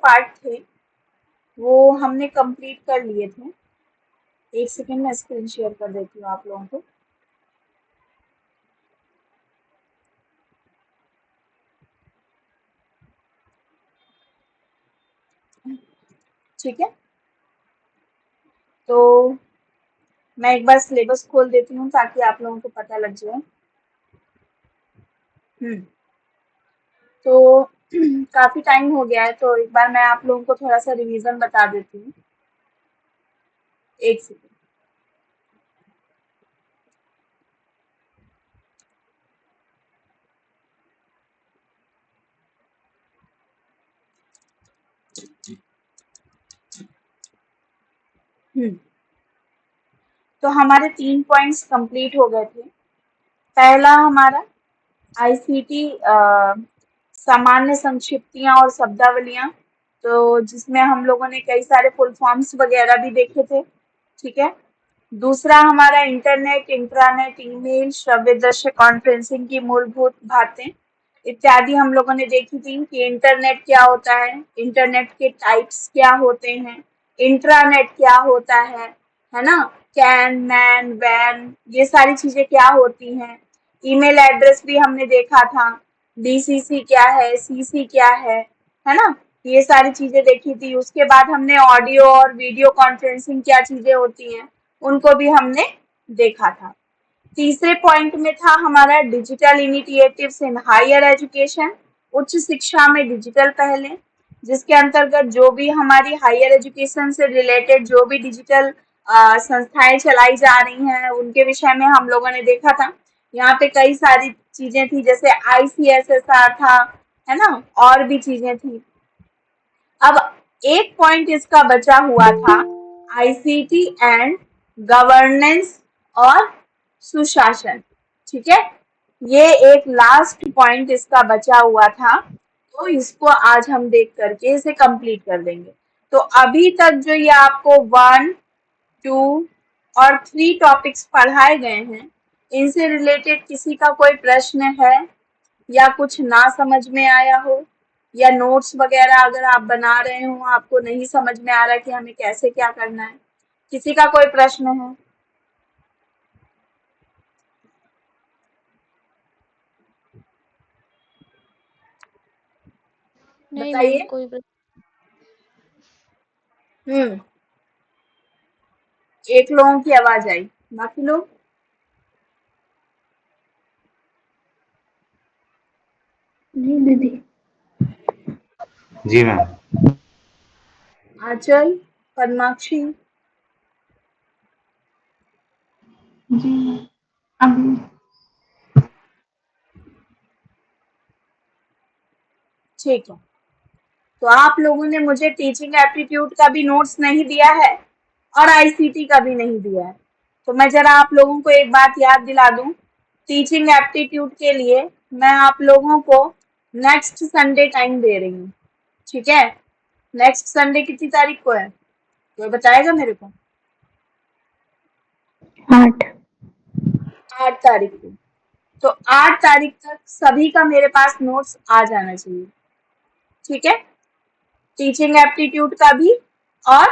Part थे वो हमने कंप्लीट कर लिए थे। एक सेकेंड में स्क्रीन शेयर कर देती हूँ आप लोगों को। ठीक है, तो मैं एक बार सिलेबस खोल देती हूँ ताकि आप लोगों को पता लग जाए। तो काफी टाइम हो गया है, तो एक बार मैं आप लोगों को थोड़ा सा रिवीजन बता देती हूँ। एक सेकेंड। तो हमारे 3 पॉइंट्स कंप्लीट हो गए थे। पहला हमारा आईसीटी सामान्य संक्षिप्तियां और शब्दावलियां, तो जिसमें हम लोगों ने कई सारे फुल फॉर्म्स वगैरह भी देखे थे। ठीक है। दूसरा हमारा इंटरनेट, इंट्रानेट, ईमेल, श्रव्य दृश्य कॉन्फ्रेंसिंग की मूलभूत बातें इत्यादि हम लोगों ने देखी थी कि इंटरनेट क्या होता है, इंटरनेट के टाइप्स क्या होते हैं, इंट्रानेट क्या होता है ना, कैन, मैन, वैन, ये सारी चीजें क्या होती हैं। ईमेल एड्रेस भी हमने देखा था, डीसीसी क्या है, सीसी क्या है ना, ये सारी चीजें देखी थी। उसके बाद हमने ऑडियो और वीडियो कॉन्फ्रेंसिंग क्या चीजें होती हैं उनको भी हमने देखा था। तीसरे पॉइंट में था हमारा digital initiatives in higher education, उच्च शिक्षा में डिजिटल पहलें, जिसके अंतर्गत जो भी हमारी हायर एजुकेशन से रिलेटेड जो भी डिजिटल संस्थाएं चलाई जा रही हैं उनके विषय में हम लोगों ने देखा था। यहाँ पे कई सारी चीजें थी, जैसे ICSSR था, है ना, और भी चीजें थी। अब एक पॉइंट इसका बचा हुआ था, आईसीटी एंड गवर्नेंस और सुशासन। ठीक है, ये एक लास्ट पॉइंट इसका बचा हुआ था, तो इसको आज हम देख करके इसे कंप्लीट कर देंगे। तो अभी तक जो ये आपको 1, 2 और 3 टॉपिक्स पढ़ाए गए हैं, इनसे रिलेटेड किसी का कोई प्रश्न है या कुछ ना समझ में आया हो, या नोट्स वगैरह अगर आप बना रहे हो आपको नहीं समझ में आ रहा कि हमें कैसे क्या करना है, किसी का कोई प्रश्न है? नहीं मैम, बताइए। कोई हम्म, एक लोगों की आवाज आई, बाकी लोग? नहीं दीदी। जी मैम। आंचल, पद्माक्षी? जी मैम, अभी ठीक है, तो आप लोगों ने मुझे टीचिंग एप्टीट्यूड का भी नोट्स नहीं दिया है और आईसीटी का भी नहीं दिया है। तो मैं जरा आप लोगों को एक बात याद दिला दूं, टीचिंग एप्टीट्यूड के लिए मैं आप लोगों को नेक्स्ट संडे टाइम दे रही हूँ। ठीक है, नेक्स्ट संडे कितनी तारीख को है, कोई बताएगा मेरे को? 8। 8 तारीख को। तो 8 तारीख तक सभी का मेरे पास नोट्स आ जाना चाहिए। ठीक है, टीचिंग एप्टीट्यूड का भी और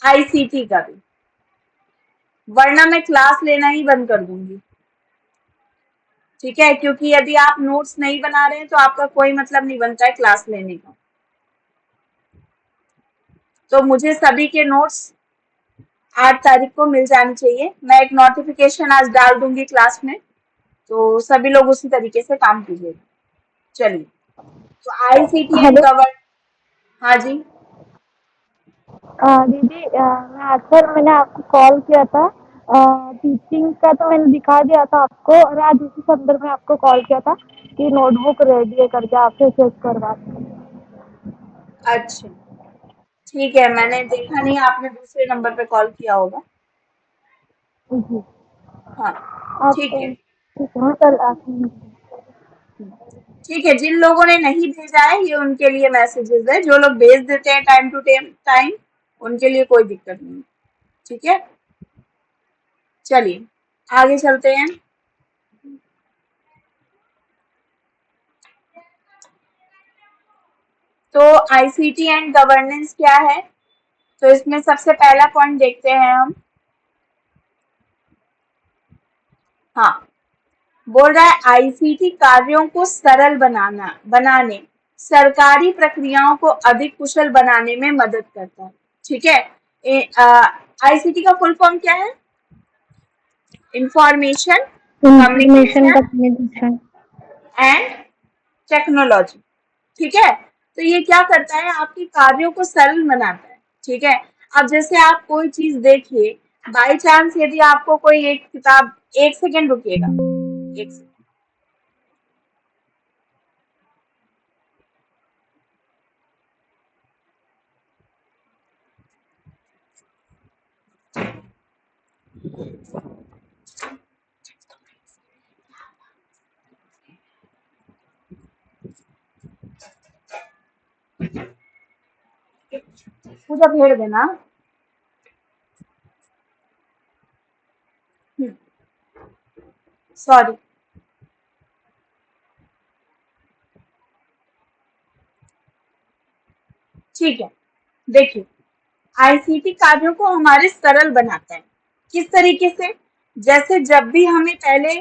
आईसीटी का भी, वरना मैं क्लास लेना ही बंद कर दूंगी। ठीक है, क्योंकि यदि आप नोट्स नहीं बना रहे हैं तो आपका कोई मतलब नहीं बनता है क्लास लेने का। तो मुझे सभी के नोट्स 8 तारीख को मिल जानी चाहिए। मैं एक नोटिफिकेशन आज डाल दूंगी क्लास में, तो सभी लोग उसी तरीके से काम कीजिएगा। चलिए, तो आईसीटी एंड हेलो गवर्न, हाँ जी। दीदी, मैं आज सर मैंने आपको कॉल किया था। टीचिंग का तो मैंने दिखा दिया था आपको, और आज इसी संदर्भ में आपको कॉल किया था कि नोटबुक रेडी है करके आपसे चेक करवा। अच्छा, ठीक है, मैंने देखा नहीं, आपने दूसरे नंबर पे कॉल किया होगा। जी। हाँ, आप ठीक है। ठीक है, मैं कल आती हूँ। ठीक है, जिन लोगों ने नहीं भेजा है ये उनके लिए मैसेजेस है, जो लोग भेज देते हैं टाइम टू टाइम उनके लिए कोई दिक्कत नहीं। ठीक है, चलिए आगे चलते हैं। तो आईसीटी एंड गवर्नेंस क्या है? तो इसमें सबसे पहला पॉइंट देखते हैं हम। हाँ, बोल रहा है आईसीटी कार्यों को सरल बनाने, सरकारी प्रक्रियाओं को अधिक कुशल बनाने में मदद करता है। ठीक है, आईसीटी का फुल फॉर्म क्या है? इंफॉर्मेशन इंफॉर्मेशन का कम्युनिकेशन कम्युनिकेशन एंड टेक्नोलॉजी। ठीक है, तो ये क्या करता है? आपके कार्यों को सरल बनाता है। ठीक है, अब जैसे आप कोई चीज देखिए, बाई चांस यदि आपको कोई एक किताब, एक सेकेंड रुकिएगा, एक सेकेंड। पूजा भेड़ देना। सॉरी। ठीक है, देखिए, आईसीटी कार्यों को हमारे सरल बनाता है। किस तरीके से? जैसे जब भी हमें पहले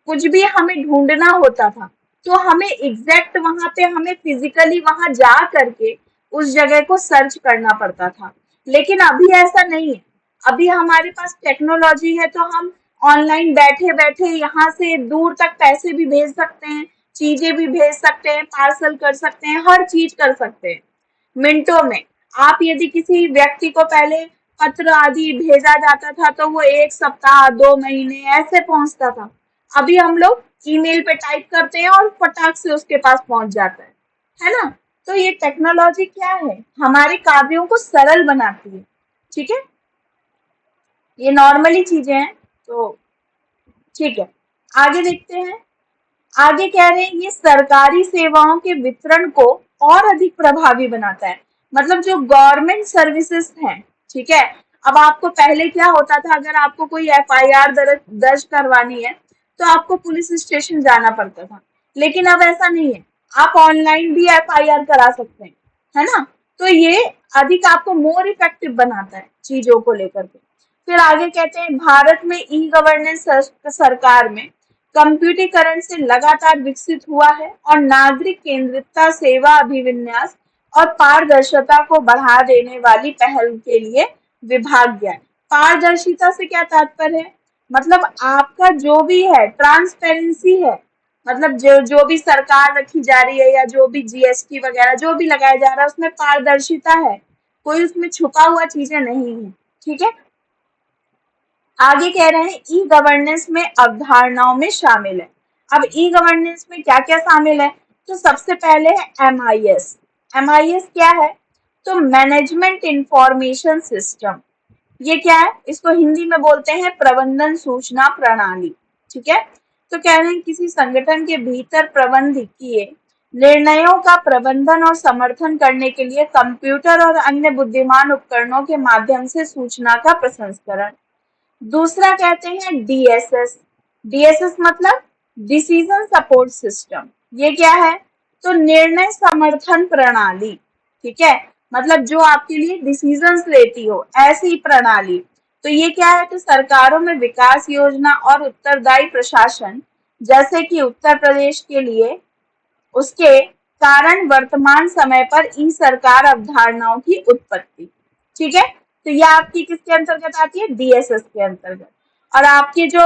कुछ भी हमें ढूंढना होता था, तो हमें एग्जैक्ट वहां पे हमें फिजिकली वहां जा करके उस जगह को सर्च करना पड़ता था। लेकिन अभी ऐसा नहीं है। अभी हमारे पास टेक्नोलॉजी है, तो हम ऑनलाइन बैठे बैठे यहाँ से दूर तक पैसे भी भेज सकते हैं, चीजें भी भेज सकते हैं, पार्सल कर सकते हैं, हर चीज कर सकते हैं मिनटों में। आप यदि किसी व्यक्ति को पहले पत्र आदि भेजा जाता था, तो वो 1 सप्ताह 2 महीने ऐसे पहुंचता था। अभी हम लोग ईमेल पे टाइप करते हैं और फटाक से उसके पास पहुंच जाता है ना? तो ये टेक्नोलॉजी क्या है? हमारे कार्यों को सरल बनाती है। ठीक है, ये नॉर्मली चीजें हैं। तो ठीक है, आगे देखते हैं। आगे कह रहे हैं ये सरकारी सेवाओं के वितरण को और अधिक प्रभावी बनाता है। मतलब जो गवर्नमेंट सर्विसेज हैं, ठीक है, अब आपको पहले क्या होता था, अगर आपको कोई एफआईआर दर्ज करवानी है, तो आपको पुलिस स्टेशन जाना पड़ता था। लेकिन अब ऐसा नहीं है, आप ऑनलाइन भी एफआईआर करा सकते हैं, है ना? तो ये अधिक आपको मोर इफेक्टिव बनाता है चीजों को लेकर के। फिर आगे कहते हैं भारत में ई गवर्नेंस सरकार में कंप्यूटरीकरण से लगातार विकसित हुआ है और नागरिक केंद्रितता, सेवा अभिविन्यास और पारदर्शिता को बढ़ा देने वाली पहल के लिए विभाग गया है। पारदर्शिता से क्या तात्पर्य है? मतलब आपका जो भी है, ट्रांसपेरेंसी है, मतलब जो जो भी सरकार रखी जा रही है या जो भी जीएसटी वगैरह जो भी लगाया जा रहा है, उसमें पारदर्शिता है, कोई उसमें छुपा हुआ चीजें नहीं है। ठीक है, आगे कह रहे हैं ई गवर्नेंस में अवधारणाओं में शामिल है। अब ई गवर्नेंस में क्या क्या शामिल है? तो सबसे पहले है एमआईएस। एमआईएस क्या है? तो मैनेजमेंट इंफॉर्मेशन सिस्टम। ये क्या है? इसको हिंदी में बोलते हैं प्रबंधन सूचना प्रणाली। ठीक है, तो कह रहे हैं किसी संगठन के भीतर प्रबंध किए निर्णयों का प्रबंधन और समर्थन करने के लिए कंप्यूटर और अन्य बुद्धिमान उपकरणों के माध्यम से सूचना का प्रसंस्करण। दूसरा कहते हैं डीएसएस। डीएसएस मतलब डिसीजन सपोर्ट सिस्टम। ये क्या है? तो निर्णय समर्थन प्रणाली। ठीक है, मतलब जो आपके लिए डिसीजंस लेती हो ऐसी प्रणाली। तो ये क्या है? तो सरकारों में विकास योजना और उत्तरदायी प्रशासन, जैसे कि उत्तर प्रदेश के लिए उसके कारण वर्तमान समय पर ई सरकार अवधारणाओं की उत्पत्ति। ठीक है, तो यह आपकी किसके अंतर्गत आती है? डीएसएस के अंतर्गत। और आपके जो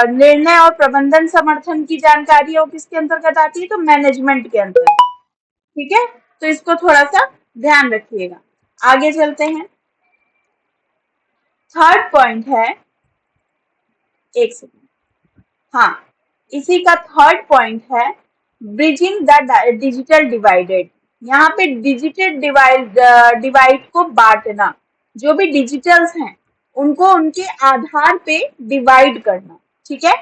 निर्णय और प्रबंधन समर्थन की जानकारी है वो किसके अंतर्गत आती है? तो मैनेजमेंट के अंतर्गत। ठीक है, तो इसको थोड़ा सा ध्यान रखिएगा। आगे चलते हैं। थर्ड पॉइंट है, एक सेकेंड, हाँ, इसी का थर्ड पॉइंट है ब्रिजिंग द डिजिटल डिवाइडेड। यहाँ पे डिजिटल डिवाइड को बांटना, जो भी डिजिटल्स हैं उनको उनके आधार पे डिवाइड करना। ठीक है,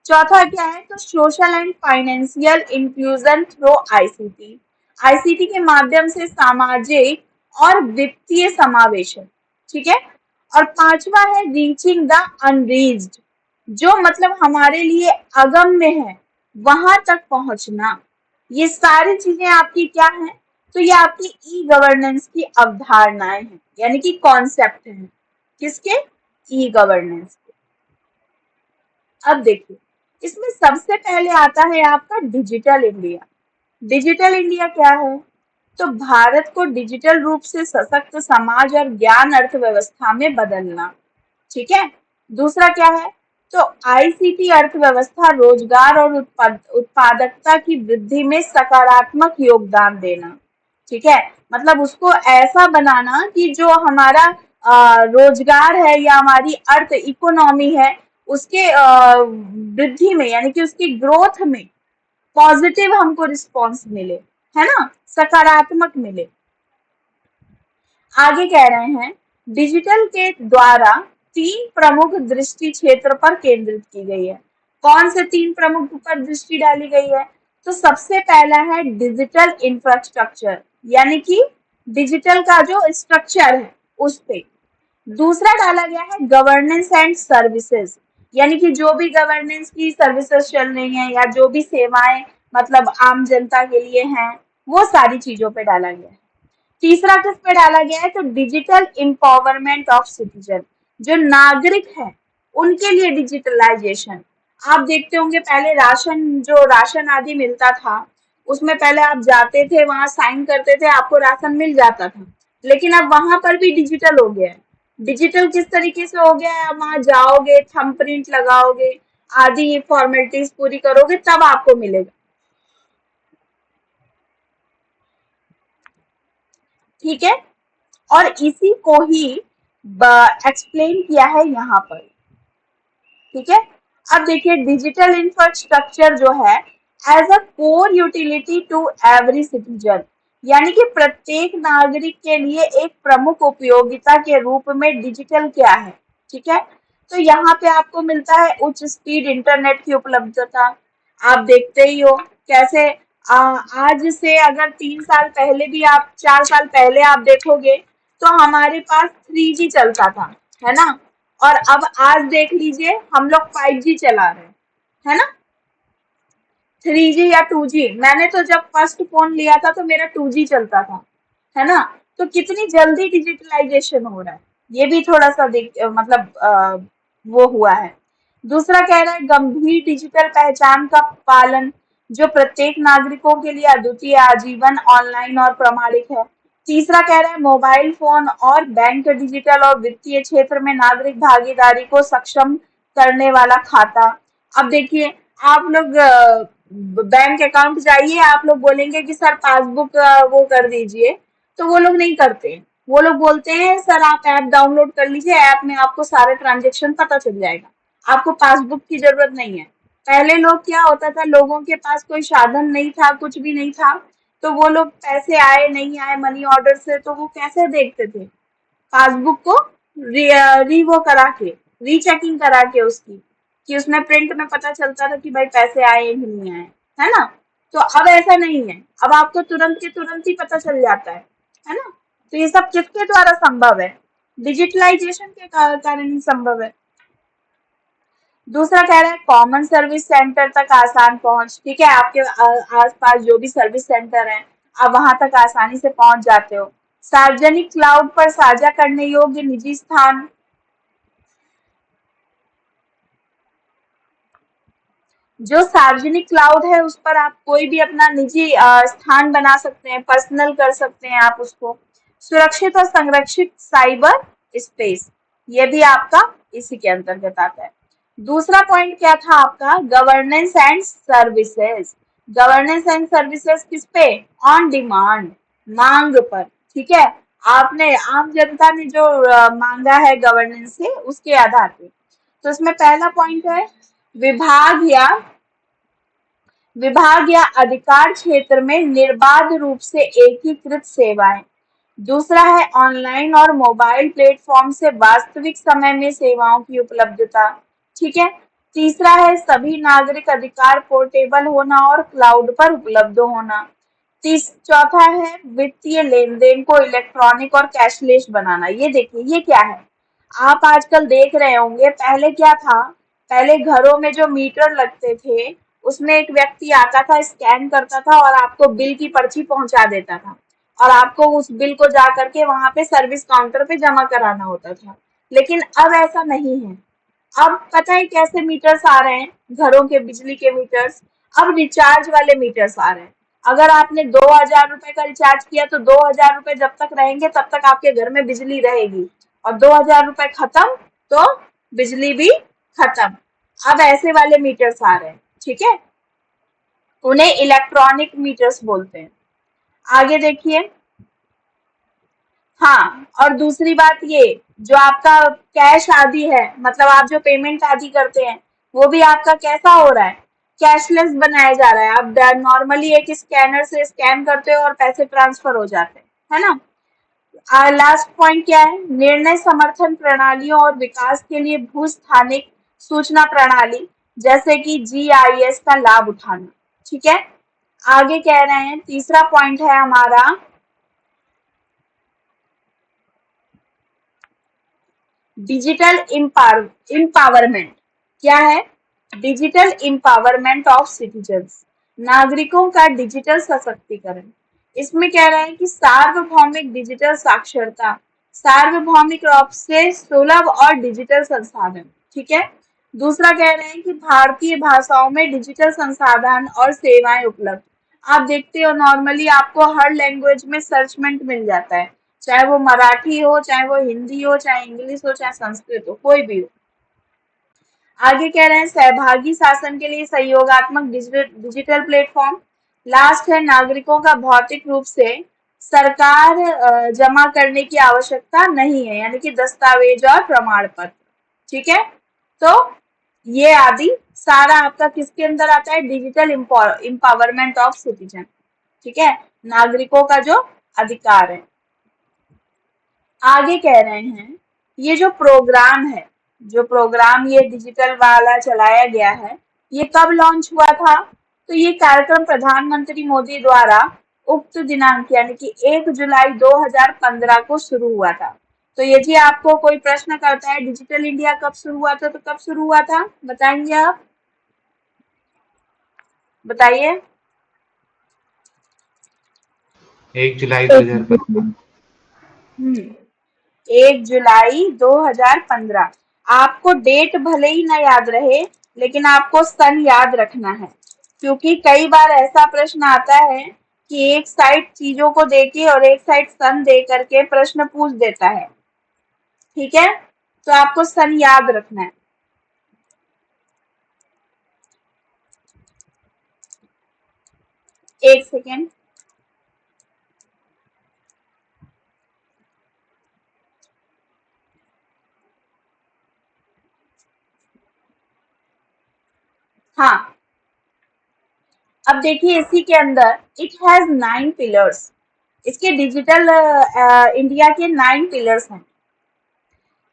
चौथा क्या है? तो social and financial inclusion through ICT. ICT के माध्यम से सामाजिक और वित्तीय समावेशन। ठीक है, और पांचवा है रीचिंग द अनरीच्ड, जो मतलब हमारे लिए अगम्य है, वहां तक पहुंचना। ये सारी चीजें आपकी क्या हैं? तो ये आपकी ई गवर्नेंस की अवधारणाएं हैं, यानी कि कॉन्सेप्ट हैं। किसके? ई गवर्नेंस के। अब देखिए, इसमें सबसे पहले आता है आपका डिजिटल इंडिया। डिजिटल इंडिया क्या है? तो भारत को डिजिटल रूप से सशक्त समाज और ज्ञान अर्थव्यवस्था में बदलना। ठीक है। दूसरा क्या है? तो आईसीटी अर्थव्यवस्था, रोजगार और उत्पादकता की वृद्धि में सकारात्मक योगदान देना। ठीक है। मतलब उसको ऐसा बनाना कि जो हमारा रोजगार है या हमारी अर्थ इकोनॉमी है, उसके वृद्धि में, यानी कि उसकी ग्रोथ में पॉजिटिव हमको रिस्पॉन्स मिले, है ना, सकारात्मक मिले। आगे कह रहे हैं, डिजिटल के द्वारा 3 प्रमुख दृष्टि क्षेत्र पर केंद्रित की गई है। कौन से 3 प्रमुख पर दृष्टि डाली गई है? तो सबसे पहला है डिजिटल इंफ्रास्ट्रक्चर, यानी कि डिजिटल का जो स्ट्रक्चर है उस पे। दूसरा डाला गया है गवर्नेंस एंड सर्विसेज, यानी कि जो भी गवर्नेंस की सर्विसेज चल रही हैं या जो भी सेवाएं मतलब आम जनता के लिए हैं, वो सारी चीजों पे डाला गया है। तीसरा किस पे डाला गया है? तो डिजिटल एम्पावरमेंट ऑफ सिटीजन, जो नागरिक है उनके लिए डिजिटलाइजेशन। आप देखते होंगे पहले राशन आदि मिलता था, उसमें पहले आप जाते थे, वहां साइन करते थे, आपको राशन मिल जाता था। लेकिन अब वहां पर भी डिजिटल हो गया है। डिजिटल किस तरीके से हो गया है? आप वहां जाओगे, थंब प्रिंट लगाओगे, आदि फॉर्मेलिटीज पूरी करोगे, तब आपको मिलेगा। ठीक है। और इसी को ही एक्सप्लेन किया है यहाँ पर। ठीक है। अब देखिए, डिजिटल इंफ्रास्ट्रक्चर जो है as a core utility to every citizen, यानी कि प्रत्येक नागरिक के लिए एक प्रमुख उपयोगिता के रूप में डिजिटल क्या है। ठीक है। तो यहाँ पे आपको मिलता है उच्च स्पीड इंटरनेट की उपलब्धता। आप देखते ही हो कैसे आज से अगर 3 साल पहले भी, आप 4 साल पहले आप देखोगे तो हमारे पास 3G चलता था, है ना। और अब आज देख लीजिए हम लोग 5G चला रहे हैं, है ना। 3G या 2G, मैंने तो जब फर्स्ट फोन लिया था तो मेरा 2G चलता था, है ना। तो कितनी जल्दी डिजिटलाइजेशन हो रहा है, ये भी थोड़ा सा मतलब वो हुआ है। दूसरा कह रहा है गंभीर डिजिटल पहचान का पालन, जो प्रत्येक नागरिकों के लिए अद्वितीय, आजीवन, ऑनलाइन और प्रमाणिक है। तीसरा कह रहा है मोबाइल फोन और बैंक डिजिटल और वित्तीय क्षेत्र में नागरिक भागीदारी को सक्षम करने वाला खाता। अब देखिए, आप लोग बैंक अकाउंट जाइए, आप लोग बोलेंगे कि सर पासबुक वो कर दीजिए, तो वो लोग नहीं करते। वो लोग बोलते हैं सर आप ऐप डाउनलोड कर लीजिए, ऐप में आपको सारे ट्रांजेक्शन पता चल जाएगा, आपको पासबुक की जरूरत नहीं है। पहले लोग क्या होता था, लोगों के पास कोई साधन नहीं था, कुछ भी नहीं था, तो वो लोग पैसे आए नहीं आए मनी ऑर्डर से, तो वो कैसे देखते थे? पासबुक को वो करा के, रीचेकिंग करा के उसकी, कि उसमें प्रिंट में पता चलता था कि भाई पैसे आए कि नहीं आए, है ना। तो अब ऐसा नहीं है, अब आपको तुरंत के तुरंत ही पता चल जाता है ना। तो ये सब किसके द्वारा संभव है? डिजिटलाइजेशन के कारण ही संभव है। दूसरा कह रहा है कॉमन सर्विस सेंटर तक आसान पहुंच। ठीक है, आपके आसपास जो भी सर्विस सेंटर है, आप वहां तक आसानी से पहुंच जाते हो। सार्वजनिक क्लाउड पर साझा करने योग्य निजी स्थान, जो सार्वजनिक क्लाउड है उस पर आप कोई भी अपना निजी स्थान बना सकते हैं, पर्सनल कर सकते हैं आप उसको। सुरक्षित और संरक्षित साइबर स्पेस, ये भी आपका इसी के अंतर्गत आता है। दूसरा पॉइंट क्या था आपका? Governance and services. Governance and services किस पे? ऑन डिमांड, मांग पर। ठीक है, आपने आम जनता ने जो मांगा है गवर्नेंस से, उसके आधार पे। तो इसमें पहला पॉइंट है विभाग या अधिकार क्षेत्र में निर्बाध रूप से एकीकृत सेवाएं। दूसरा है ऑनलाइन और मोबाइल प्लेटफॉर्म से वास्तविक समय में सेवाओं की उपलब्धता। ठीक है। तीसरा है सभी नागरिक अधिकार पोर्टेबल होना और क्लाउड पर उपलब्ध होना। चौथा है वित्तीय लेन देन को इलेक्ट्रॉनिक और कैशलेस बनाना। ये देखिए, ये क्या है? आप आजकल देख रहे होंगे, पहले क्या था, पहले घरों में जो मीटर लगते थे उसमें एक व्यक्ति आता था, स्कैन करता था और आपको बिल की पर्ची पहुंचा देता था। और आपको उस बिल को जा करके वहां पे सर्विस काउंटर पे जमा कराना होता था। लेकिन अब ऐसा नहीं है। अब पता है कैसे मीटर्स आ रहे हैं, घरों के बिजली के मीटर्स। अब रिचार्ज वाले मीटर्स आ रहे हैं। अगर आपने 2,000 रुपए का रिचार्ज किया तो 2,000 रुपए जब तक रहेंगे तब तक आपके घर में बिजली रहेगी, और 2,000 रुपए खत्म तो बिजली भी खत्म। अब ऐसे वाले मीटर्स आ रहे हैं, ठीक है। उन्हें इलेक्ट्रॉनिक मीटर्स बोलते हैं। आगे देखिए। हाँ, और दूसरी बात ये, जो आपका कैश आदि है, मतलब आप जो पेमेंट आदि करते हैं, वो भी आपका कैसा हो रहा है, कैशलेस बनाया जा रहा है। आप नॉर्मली एक स्कैनर से स्कैन करते हो और पैसे ट्रांसफर हो जाते हैं, है ना। लास्ट पॉइंट क्या है, निर्णय समर्थन प्रणालियों और विकास के लिए भूस्थानिक सूचना प्रणाली जैसे कि GIS का लाभ उठाना, ठीक है। आगे कह रहे हैं, तीसरा पॉइंट है हमारा डिजिटल इम्पावरमेंट। क्या है, डिजिटल इम्पावरमेंट ऑफ सिटीजन्स, नागरिकों का डिजिटल सशक्तिकरण। इसमें कह रहे हैं कि सार्वभौमिक डिजिटल साक्षरता, सार्वभौमिक रूप से सुलभ और डिजिटल संसाधन, ठीक है। दूसरा कह रहे हैं कि भारतीय भाषाओं में डिजिटल संसाधन और सेवाएं उपलब्ध। आप देखते हो नॉर्मली आपको हर लैंग्वेज में सर्चमेंट मिल जाता है, चाहे वो मराठी हो, चाहे वो हिंदी हो, चाहे इंग्लिश हो, चाहे संस्कृत हो, कोई भी हो। आगे कह रहे हैं सहभागी शासन के लिए सहयोगात्मक डिजिटल प्लेटफॉर्म। लास्ट है नागरिकों का भौतिक रूप से सरकार जमा करने की आवश्यकता नहीं है, यानी कि दस्तावेज और प्रमाण पत्र, ठीक है। तो ये आदि सारा आपका किसके अंदर आता है, डिजिटल इम्पावरमेंट ऑफ सिटीजन, ठीक है, नागरिकों का जो अधिकार है। आगे कह रहे हैं, ये जो प्रोग्राम है, जो प्रोग्राम ये डिजिटल वाला चलाया गया है, ये कब लॉन्च हुआ था, तो ये कार्यक्रम प्रधानमंत्री मोदी द्वारा उक्त दिनांक यानी कि 1 जुलाई 2015 को शुरू हुआ था। तो यदि आपको कोई प्रश्न करता है डिजिटल इंडिया कब शुरू हुआ था, तो कब शुरू हुआ था, बताएंगे आप, बताइए। 1 जुलाई 2015। 1 जुलाई 2015। आपको डेट भले ही ना याद रहे, लेकिन आपको सन याद रखना है, क्योंकि कई बार ऐसा प्रश्न आता है कि एक साइड चीजों को देके और एक साइड सन दे करके प्रश्न पूछ देता है, ठीक है। तो आपको सन याद रखना है। एक सेकेंड। हाँ, अब देखिए इसी के अंदर इट हैज 9 पिलर्स। इसके डिजिटल इंडिया के 9 पिलर्स हैं।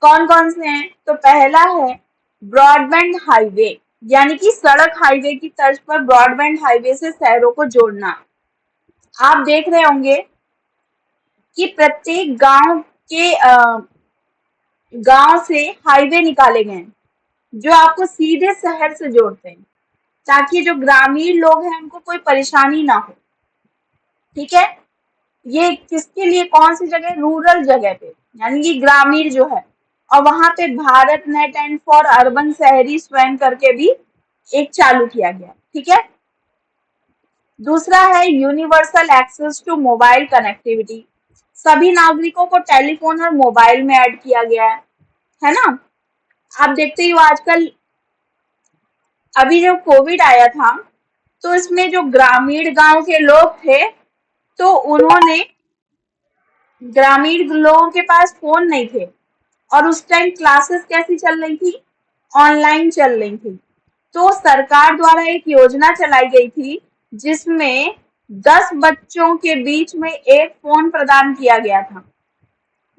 कौन कौन से हैं, तो पहला है ब्रॉडबैंड हाईवे, यानी कि सड़क हाईवे की तर्ज पर ब्रॉडबैंड हाईवे से शहरों को जोड़ना। आप देख रहे होंगे कि प्रत्येक गांव के गांव से हाईवे निकाले गए हैं, जो आपको सीधे शहर से जोड़ते हैं, ताकि जो ग्रामीण लोग हैं उनको कोई परेशानी ना हो, ठीक है। ये किसके लिए, कौन सी जगह, रूरल जगह पे, यानी कि ग्रामीण जो है। और वहां पे Bharat net and for urban शहरी स्वयं करके भी एक चालू किया गया, ठीक है। दूसरा है universal access to mobile connectivity, सभी नागरिकों को टेलीफोन और मोबाइल में ऐड किया गया है ना। आप देखते ही हो आजकल, अभी जब कोविड आया था तो इसमें जो ग्रामीण गांव के लोग थे, तो उन्होंने, ग्रामीण लोगों के पास फोन नहीं थे, और उस टाइम क्लासेस कैसी चल रही थी, ऑनलाइन चल रही थी। तो सरकार द्वारा एक योजना चलाई गई थी जिसमें 10 बच्चों के बीच में एक फोन प्रदान किया गया था।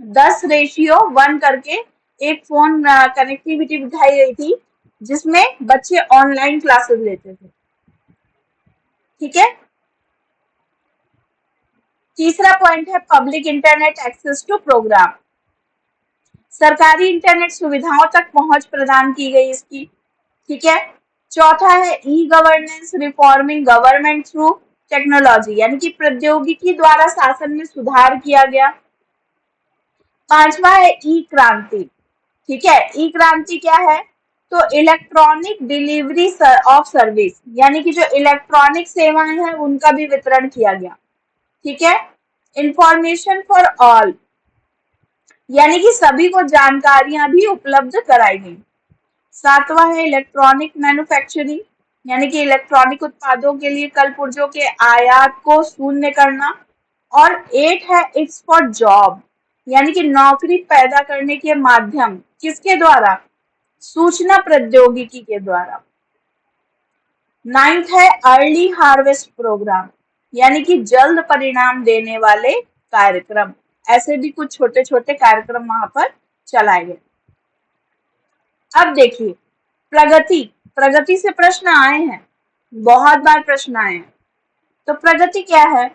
10:1 करके एक फोन कनेक्टिविटी बिठाई गई थी, जिसमें बच्चे ऑनलाइन क्लासेस लेते थे, ठीक है। तीसरा पॉइंट है public internet access to program, सरकारी इंटरनेट सुविधाओं तक पहुंच प्रदान की गई इसकी, ठीक है। चौथा है e governance reforming government through technology यानी कि प्रौद्योगिकी द्वारा शासन में सुधार किया गया। पांचवा है ई क्रांति। ठीक है, ई क्रांति क्या है? तो इलेक्ट्रॉनिक डिलीवरी ऑफ सर्विस यानी कि जो इलेक्ट्रॉनिक सेवाएं हैं उनका भी वितरण किया गया। ठीक है, इंफॉर्मेशन फॉर ऑल यानी कि सभी को जानकारियां भी उपलब्ध कराई गई। सातवां है इलेक्ट्रॉनिक मैन्युफैक्चरिंग यानी कि इलेक्ट्रॉनिक उत्पादों के लिए कल पुर्जों के आयात को शून्य करना। और 8 है इट्स फॉर जॉब यानी कि नौकरी पैदा करने के माध्यम किसके द्वारा? सूचना प्रौद्योगिकी के द्वारा। 9th है अर्ली हार्वेस्ट प्रोग्राम यानी कि जल्द परिणाम देने वाले कार्यक्रम। ऐसे भी कुछ छोटे छोटे कार्यक्रम वहां पर चलाए गए। अब देखिए प्रगति, प्रगति से प्रश्न आए हैं, बहुत बार प्रश्न आए हैं। तो प्रगति क्या है?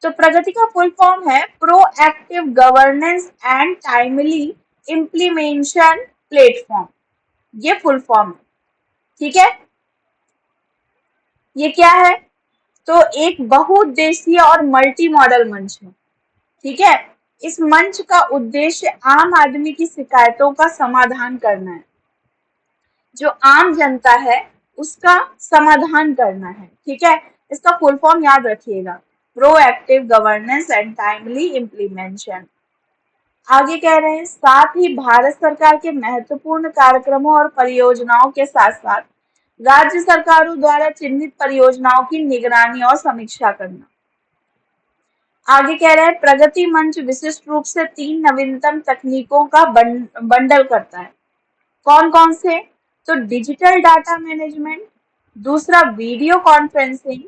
तो प्रगति का फुल फॉर्म है proactive governance and timely implementation platform. ये फुल फॉर्म है। ठीक है, ये क्या है? तो एक बहुउद्देशीय और मल्टी मॉडल मंच है। ठीक है, इस मंच का उद्देश्य आम आदमी की शिकायतों का समाधान करना है। जो आम जनता है उसका समाधान करना है। ठीक है, इसका फुल फॉर्म याद रखिएगा, proactive governance and timely implementation. आगे कह रहे हैं साथ ही भारत सरकार के महत्वपूर्ण कार्यक्रमों और परियोजनाओं के साथ साथ राज्य सरकारों द्वारा चिन्हित परियोजनाओं की निगरानी और समीक्षा करना। आगे कह रहे हैं प्रगति मंच विशिष्ट रूप से 3 नवीनतम तकनीकों का बंडल करता है। कौन कौन से? तो डिजिटल डाटा मैनेजमेंट, दूसरा वीडियो कॉन्फ्रेंसिंग,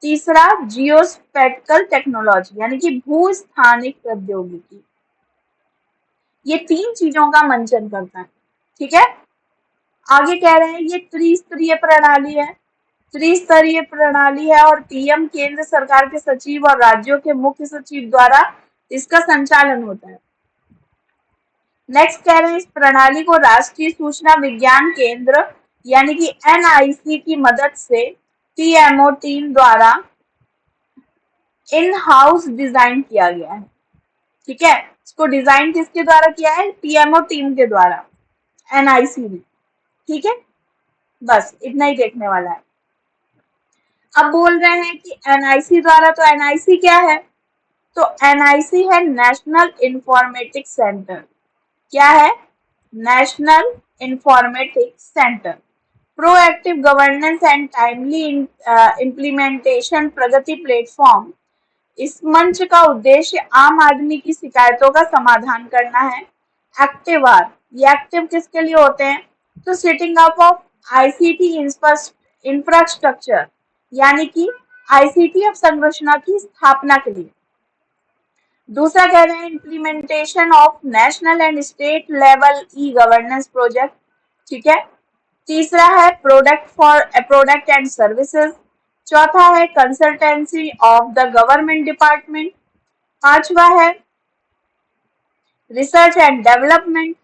तीसरा जियोस्पैटिकल टेक्नोलॉजी यानी कि भूस्थानिक प्रौद्योगिकी। ये 3 चीजों का मंचन करता है। ठीक है, आगे कह रहे हैं ये त्रिस्तरीय प्रणाली है, त्रिस्तरीय प्रणाली है और पीएम केंद्र सरकार के सचिव और राज्यों के मुख्य सचिव द्वारा इसका संचालन होता है। नेक्स्ट कह रहे हैं इस प्रणाली को राष्ट्रीय सूचना विज्ञान केंद्र यानी कि एनआईसी की मदद से पीएमओ टीम द्वारा इन हाउस डिजाइन किया गया है। ठीक है, इसको डिजाइन किसके द्वारा किया है? पीएमओ टीम के द्वारा, एनआईसी ने। ठीक है, बस इतना ही देखने वाला है। अब बोल रहे हैं कि एनआईसी द्वारा, तो एनआईसी क्या है? तो एनआईसी है नेशनल इंफॉर्मेटिक्स सेंटर। क्या है? National informatics centre. Proactive governance and timely implementation Pragati platform. इस मंच का उद्देश्य आम आदमी की शिकायतों का समाधान करना है। एक्टिव आर, ये एक्टिव किसके लिए होते हैं? तो setting up of ICT infrastructure यानी कि आईसीटी अवसंरचना की स्थापना के लिए। दूसरा कह रहे हैं implementation of national and state level e governance project. ठीक है, तीसरा है प्रोडक्ट एंड सर्विसेज। चौथा है consultancy of the government department. पांचवा है रिसर्च एंड डेवलपमेंट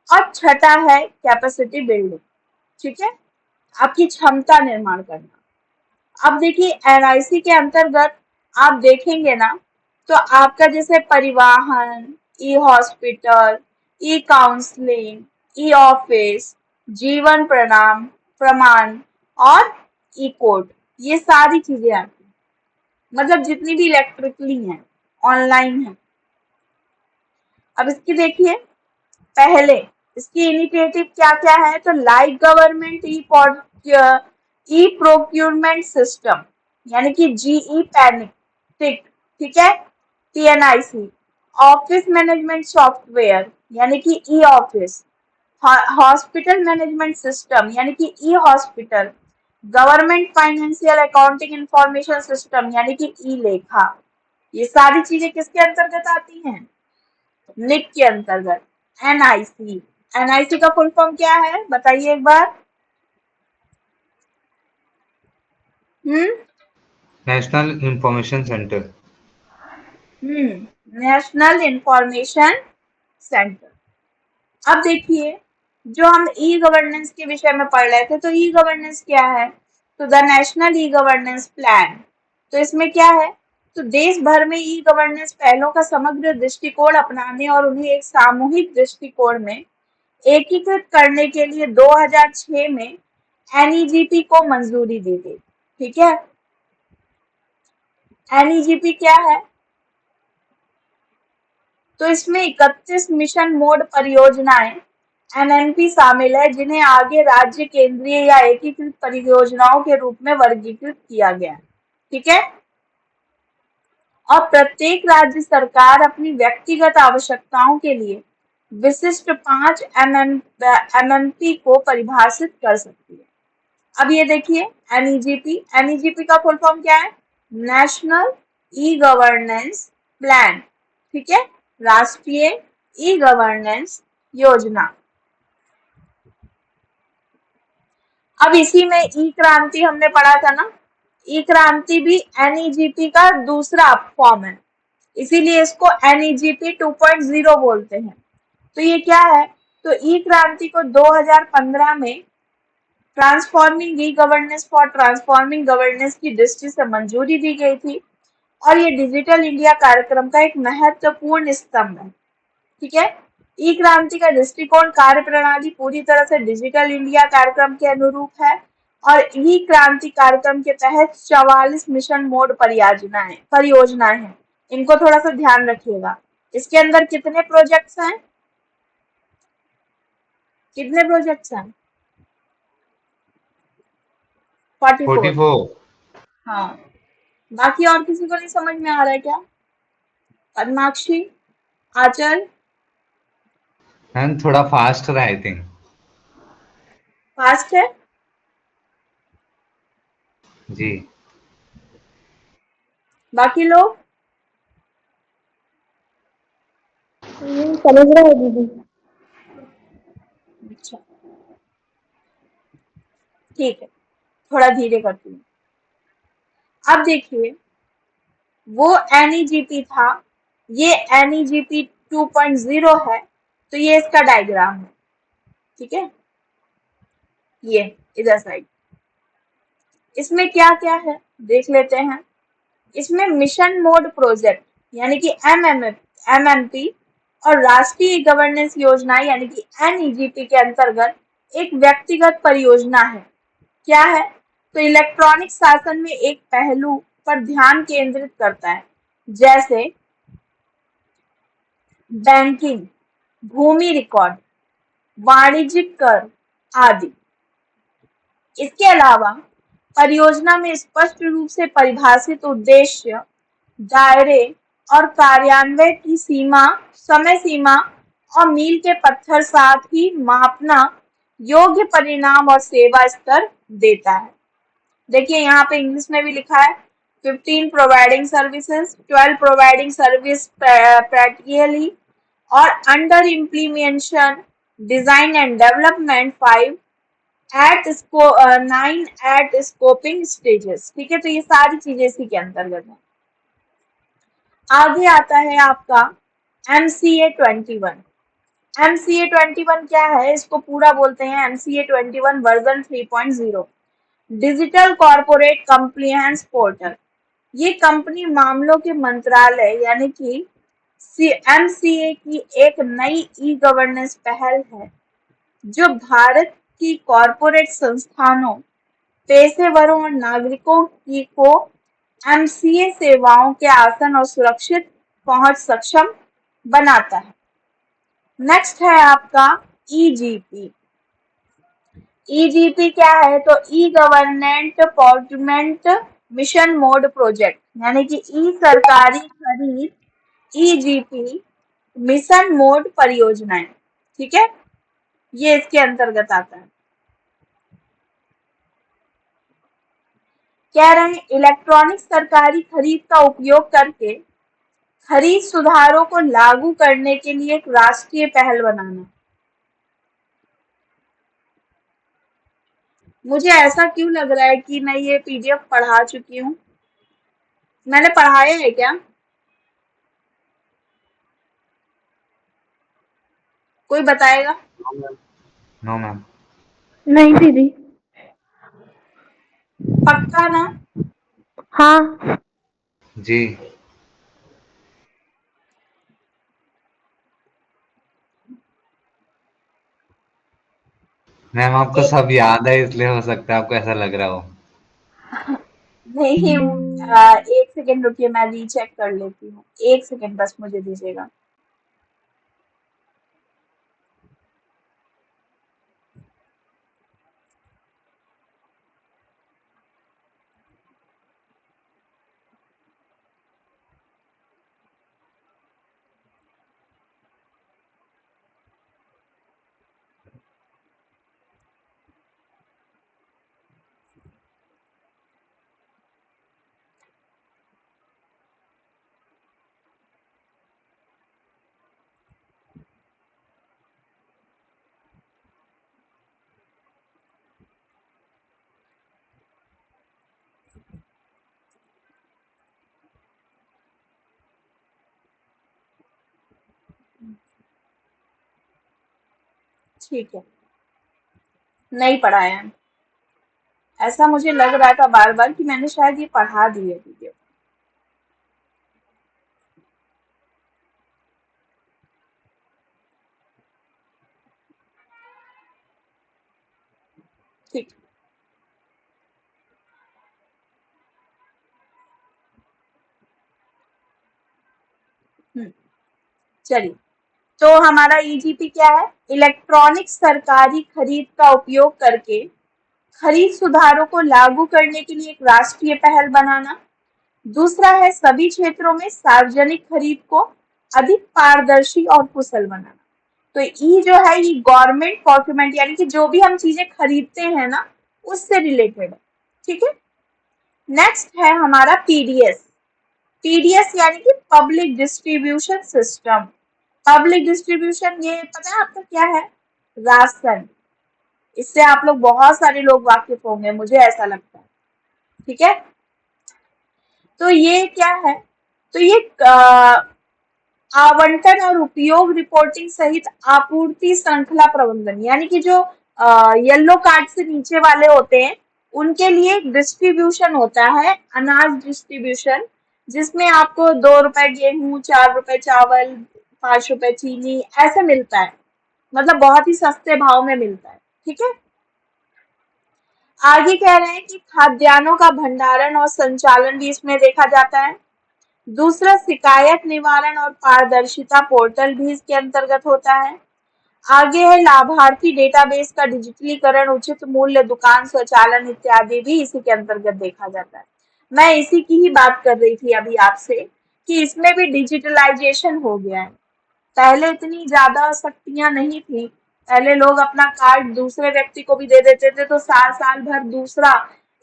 और छठा है कैपेसिटी बिल्डिंग। ठीक है, आपकी क्षमता निर्माण करना। अब देखिए एनआईसी के अंतर्गत आप देखेंगे ना, तो आपका जैसे परिवहन, ई हॉस्पिटल, ई काउंसलिंग, ई ऑफिस, जीवन प्रमाण और ई कोर्ट, ये सारी चीजें आती हैं। मतलब जितनी भी इलेक्ट्रिकली हैं, ऑनलाइन है। अब इसकी देखिए पहले इसकी इनिशिएटिव क्या क्या है? तो like government e procurement system यानी कि जीई पैनिक। ठीक है, पीएनआईसी ऑफिस मैनेजमेंट सॉफ्टवेयर यानी कि e office, hospital management system यानी कि e hospital, government financial accounting information system यानी कि ई लेखा। ये सारी चीजें किसके अंतर्गत आती हैं? निक के अंतर्गत। एनआईसी, एनआईसी का फुल फॉर्म क्या है बताइए एक बार। National information centre. National information centre. अब देखिए जो हम ई गवर्नेंस के विषय में पढ़ रहे थे, तो ई गवर्नेंस क्या है? तो the national e governance plan, तो इसमें क्या है, तो देश भर में ई गवर्नेंस पहलों का समग्र दृष्टिकोण अपनाने और उन्हें एक सामूहिक दृष्टिकोण में एकीकृत करने के लिए 2006 में एनईजीपी को मंजूरी दी गई। ठीक है, एनईजीपी क्या है, तो इसमें 31 मिशन मोड परियोजनाएं एनएमपी शामिल है, जिन्हें आगे राज्य, केंद्रीय या एकीकृत परियोजनाओं के रूप में वर्गीकृत किया गया है। ठीक है, और प्रत्येक राज्य सरकार अपनी व्यक्तिगत आवश्यकताओं के लिए विशिष्ट 5 एमएमपी को परिभाषित कर सकती है। अब ये देखिए एनईजीपी, एनईजीपी का फुल फॉर्म क्या है, नेशनल ई गवर्नेंस प्लान। ठीक है, राष्ट्रीय ई गवर्नेंस योजना। अब इसी में ई क्रांति हमने पढ़ा था ना, ई क्रांति भी एनईजीपी का दूसरा फॉर्म है, इसीलिए इसको एनईजीपी 2.0 बोलते हैं। तो ये क्या है, तो ई क्रांति को 2015 में transforming e governance for transforming governance की दृष्टि से मंजूरी दी गई थी, और ये डिजिटल इंडिया कार्यक्रम का एक महत्वपूर्ण स्तंभ है। ठीक है, ई क्रांति का दृष्टिकोण कार्य प्रणाली पूरी तरह से डिजिटल इंडिया कार्यक्रम के अनुरूप है, और ई क्रांति कार्यक्रम के तहत 44 मिशन मोड परियोजनाएं हैं। इनको थोड़ा सा ध्यान रखिएगा। इसके अंदर कितने प्रोजेक्ट्स हैं, कितने प्रोजेक्ट्स हैं, 44। 44। हाँ, बाकी और किसी को नहीं समझ में आ रहा है क्या, पद्माक्षी, आंचल, मैम थोड़ा फास्ट है आई थिंक। फास्ट है, जी। बाकी लोग समझ रहा है दीदी। अच्छा ठीक है, थोड़ा धीरे करती हूँ। अब देखिए, वो एनईजीपी था, ये एनईजीपी 2.0 है, तो ये इसका डायग्राम है। ठीक है, ये इधर साइड, इसमें क्या क्या है देख लेते हैं। इसमें मिशन मोड प्रोजेक्ट यानी कि एमएमपी और राष्ट्रीय गवर्नेंस योजना यानी कि एनईजीपी के अंतर्गत एक व्यक्तिगत परियोजना है। क्या है, तो इलेक्ट्रॉनिक शासन में एक पहलू पर ध्यान केंद्रित करता है, जैसे बैंकिंग, भूमि रिकॉर्ड, वाणिज्यिक कर आदि। इसके अलावा परियोजना में स्पष्ट रूप से परिभाषित उद्देश्य, दायरे और कार्यान्वयन की सीमा, समय सीमा और मील के पत्थर, साथ ही मापना योग्य परिणाम और सेवा स्तर देता है। देखिए यहाँ पे इंग्लिश में भी लिखा है 15 providing services, 12 providing service practically और under implementation design and development 5 at 9 at scoping stages. ठीक है, तो ये सारी चीजें इसी के अंतर्गत है। आगे आता है आपका MCA 21। MCA 21 क्या है, इसको पूरा बोलते हैं MCA 21 version 3.0, digital corporate compliance portal. ये कंपनी मामलों के मंत्रालय यानी कि MCA की एक नई ई गवर्नेंस पहल है, जो भारत की कॉर्पोरेट संस्थानों, पेशेवरों और नागरिकों को MCA सेवाओं के आसान और सुरक्षित पहुंच सक्षम बनाता है। नेक्स्ट है आपका EGP। EGP क्या है, तो ई गवर्नेंट पॉर्टमेंट मिशन मोड प्रोजेक्ट यानी कि ई सरकारी खरीद, EGP मिशन मोड परियोजनाएं। ठीक है, ये इसके अंतर्गत आता है। कह रहे हैं इलेक्ट्रॉनिक सरकारी खरीद का उपयोग करके खरीद सुधारों को लागू करने के लिए एक राष्ट्रीय पहल बनाना। मुझे ऐसा क्यों लग रहा है कि मैं ये PDF पढ़ा चुकी हूँ, मैंने पढ़ाया है क्या, कोई बताएगा? No ma'am. नहीं दीदी। पक्का ना? हाँ। जी मैम, आपको एक सब याद है इसलिए हो सकता है आपको ऐसा लग रहा हो। नहीं, 1 सेकेंड रुकिए, मैं रीचेक कर लेती हूँ। 1 सेकेंड बस मुझे दीजिएगा। ठीक है, नहीं पढ़ाया है। ऐसा मुझे लग रहा था बार बार कि मैंने शायद ये पढ़ा दी है वीडियो। ठीक। चलिए, तो हमारा ईजीपी क्या है? इलेक्ट्रॉनिक सरकारी खरीद का उपयोग करके खरीद सुधारों को लागू करने के लिए एक राष्ट्रीय पहल बनाना। दूसरा है सभी क्षेत्रों में सार्वजनिक खरीद को अधिक पारदर्शी और कुशल बनाना। तो ई जो है ये गवर्नमेंट प्रोक्योरमेंट, यानी कि जो भी हम चीजें खरीदते हैं ना, उससे रिलेटेड है। ठीक है। नेक्स्ट है हमारा पीडीएस। पीडीएस यानी कि public distribution system. Public distribution ये पता है आपका क्या है? राशन। इससे आप लोग, बहुत सारे लोग वाकिफ होंगे, मुझे ऐसा लगता है। ठीक है। तो ये क्या है? तो ये आवंटन और उपयोग रिपोर्टिंग सहित आपूर्ति श्रृंखला प्रबंधन, यानी कि जो येलो कार्ड से नीचे वाले होते हैं उनके लिए एक डिस्ट्रीब्यूशन होता है, अनाज डिस्ट्रीब्यूशन, जिसमें आपको 2 रुपए गेहूं, 4 रुपए चावल, 5 रुपए चीनी ऐसे मिलता है। मतलब बहुत ही सस्ते भाव में मिलता है। ठीक है। आगे कह रहे हैं कि खाद्यान्नों का भंडारण और संचालन भी इसमें देखा जाता है। दूसरा, शिकायत निवारण और पारदर्शिता पोर्टल भी इसके अंतर्गत होता है। आगे है लाभार्थी डेटाबेस का डिजिटलीकरण, उचित मूल्य दुकान स्वचालन इत्यादि भी इसी के अंतर्गत देखा जाता है। मैं इसी की ही बात कर रही थी अभी आपसे कि इसमें भी डिजिटलाइजेशन हो गया है। पहले इतनी ज्यादा सख्तियां नहीं थी। पहले लोग अपना कार्ड दूसरे व्यक्ति को भी दे देते थे, तो साल साल भर दूसरा,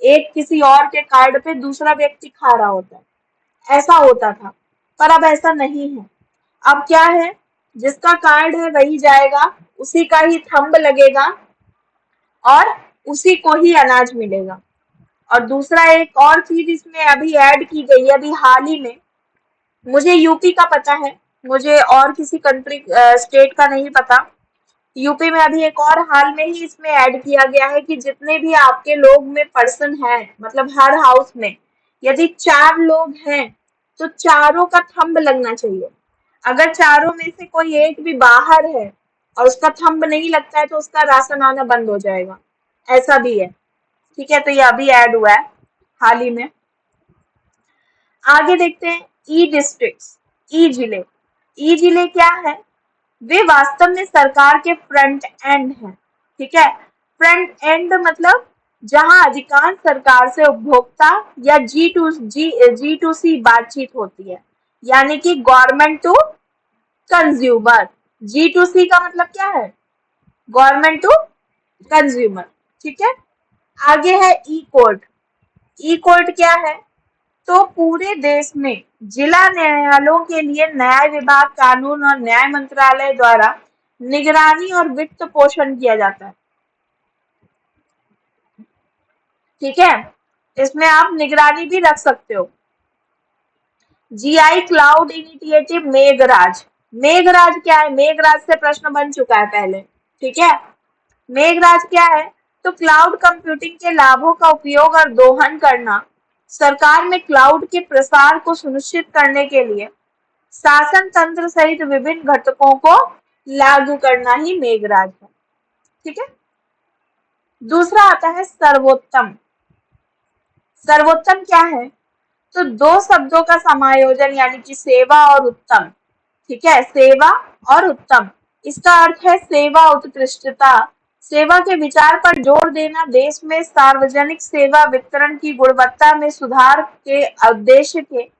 एक किसी और के कार्ड पे दूसरा व्यक्ति खा रहा होता है, ऐसा होता था। पर अब ऐसा नहीं है। अब क्या है? जिसका कार्ड है वही जाएगा, उसी का ही थंब लगेगा और उसी को ही अनाज मिलेगा। और दूसरा एक और चीज इसमें अभी ऐड की गई है, अभी हाल ही में, मुझे यूपी का पता है, मुझे और किसी कंट्री स्टेट का नहीं पता। यूपी में अभी एक और हाल में ही इसमें ऐड किया गया है कि जितने भी आपके लोग में पर्सन हैं, मतलब हर हाउस में यदि 4 लोग हैं तो चारों का थंब लगना चाहिए। अगर चारों में से कोई एक भी बाहर है और उसका थंब नहीं लगता है तो उसका राशन आना बंद हो जाएगा। ऐसा भी है। ठीक है। तो ये अभी ऐड हुआ है हाल ही में। आगे देखते हैं ई डिस्ट्रिक्ट्स, ई जिले। ई जिले क्या है? वे वास्तव में सरकार के फ्रंट एंड हैं। ठीक है। फ्रंट एंड मतलब जहां अधिकांश सरकार से उपभोक्ता या जी टू सी बातचीत होती है, यानी कि government to consumer. G to C का मतलब क्या है? Government to consumer. ठीक है। आगे है ई कोर्ट। ई कोर्ट क्या है? तो पूरे देश में जिला न्यायालयों के लिए न्याय विभाग, कानून और न्याय मंत्रालय द्वारा निगरानी और वित्त पोषण किया जाता है। ठीक है। इसमें आप निगरानी भी रख सकते हो। GI cloud initiative Meghraj. Meghraj क्या है? मेघराज से प्रश्न बन चुका है पहले। ठीक है। मेघराज क्या है? तो क्लाउड कंप्यूटिंग के लाभों का उपयोग और दोहन करना सरकार में क्लाउड के प्रसार को सुनिश्चित करने के लिए शासन तंत्र सहित विभिन्न घटकों को लागू करना ही मेघराज है। ठीक है। दूसरा आता है सर्वोत्तम। सर्वोत्तम क्या है? तो दो शब्दों का समायोजन यानी कि सेवा और उत्तम। ठीक है, सेवा और उत्तम। इसका अर्थ है सेवा उत्कृष्टता, सेवा के विचार पर जोर देना। देश में सार्वजनिक सेवा वितरण की गुणवत्ता में सुधार के उद्देश्य के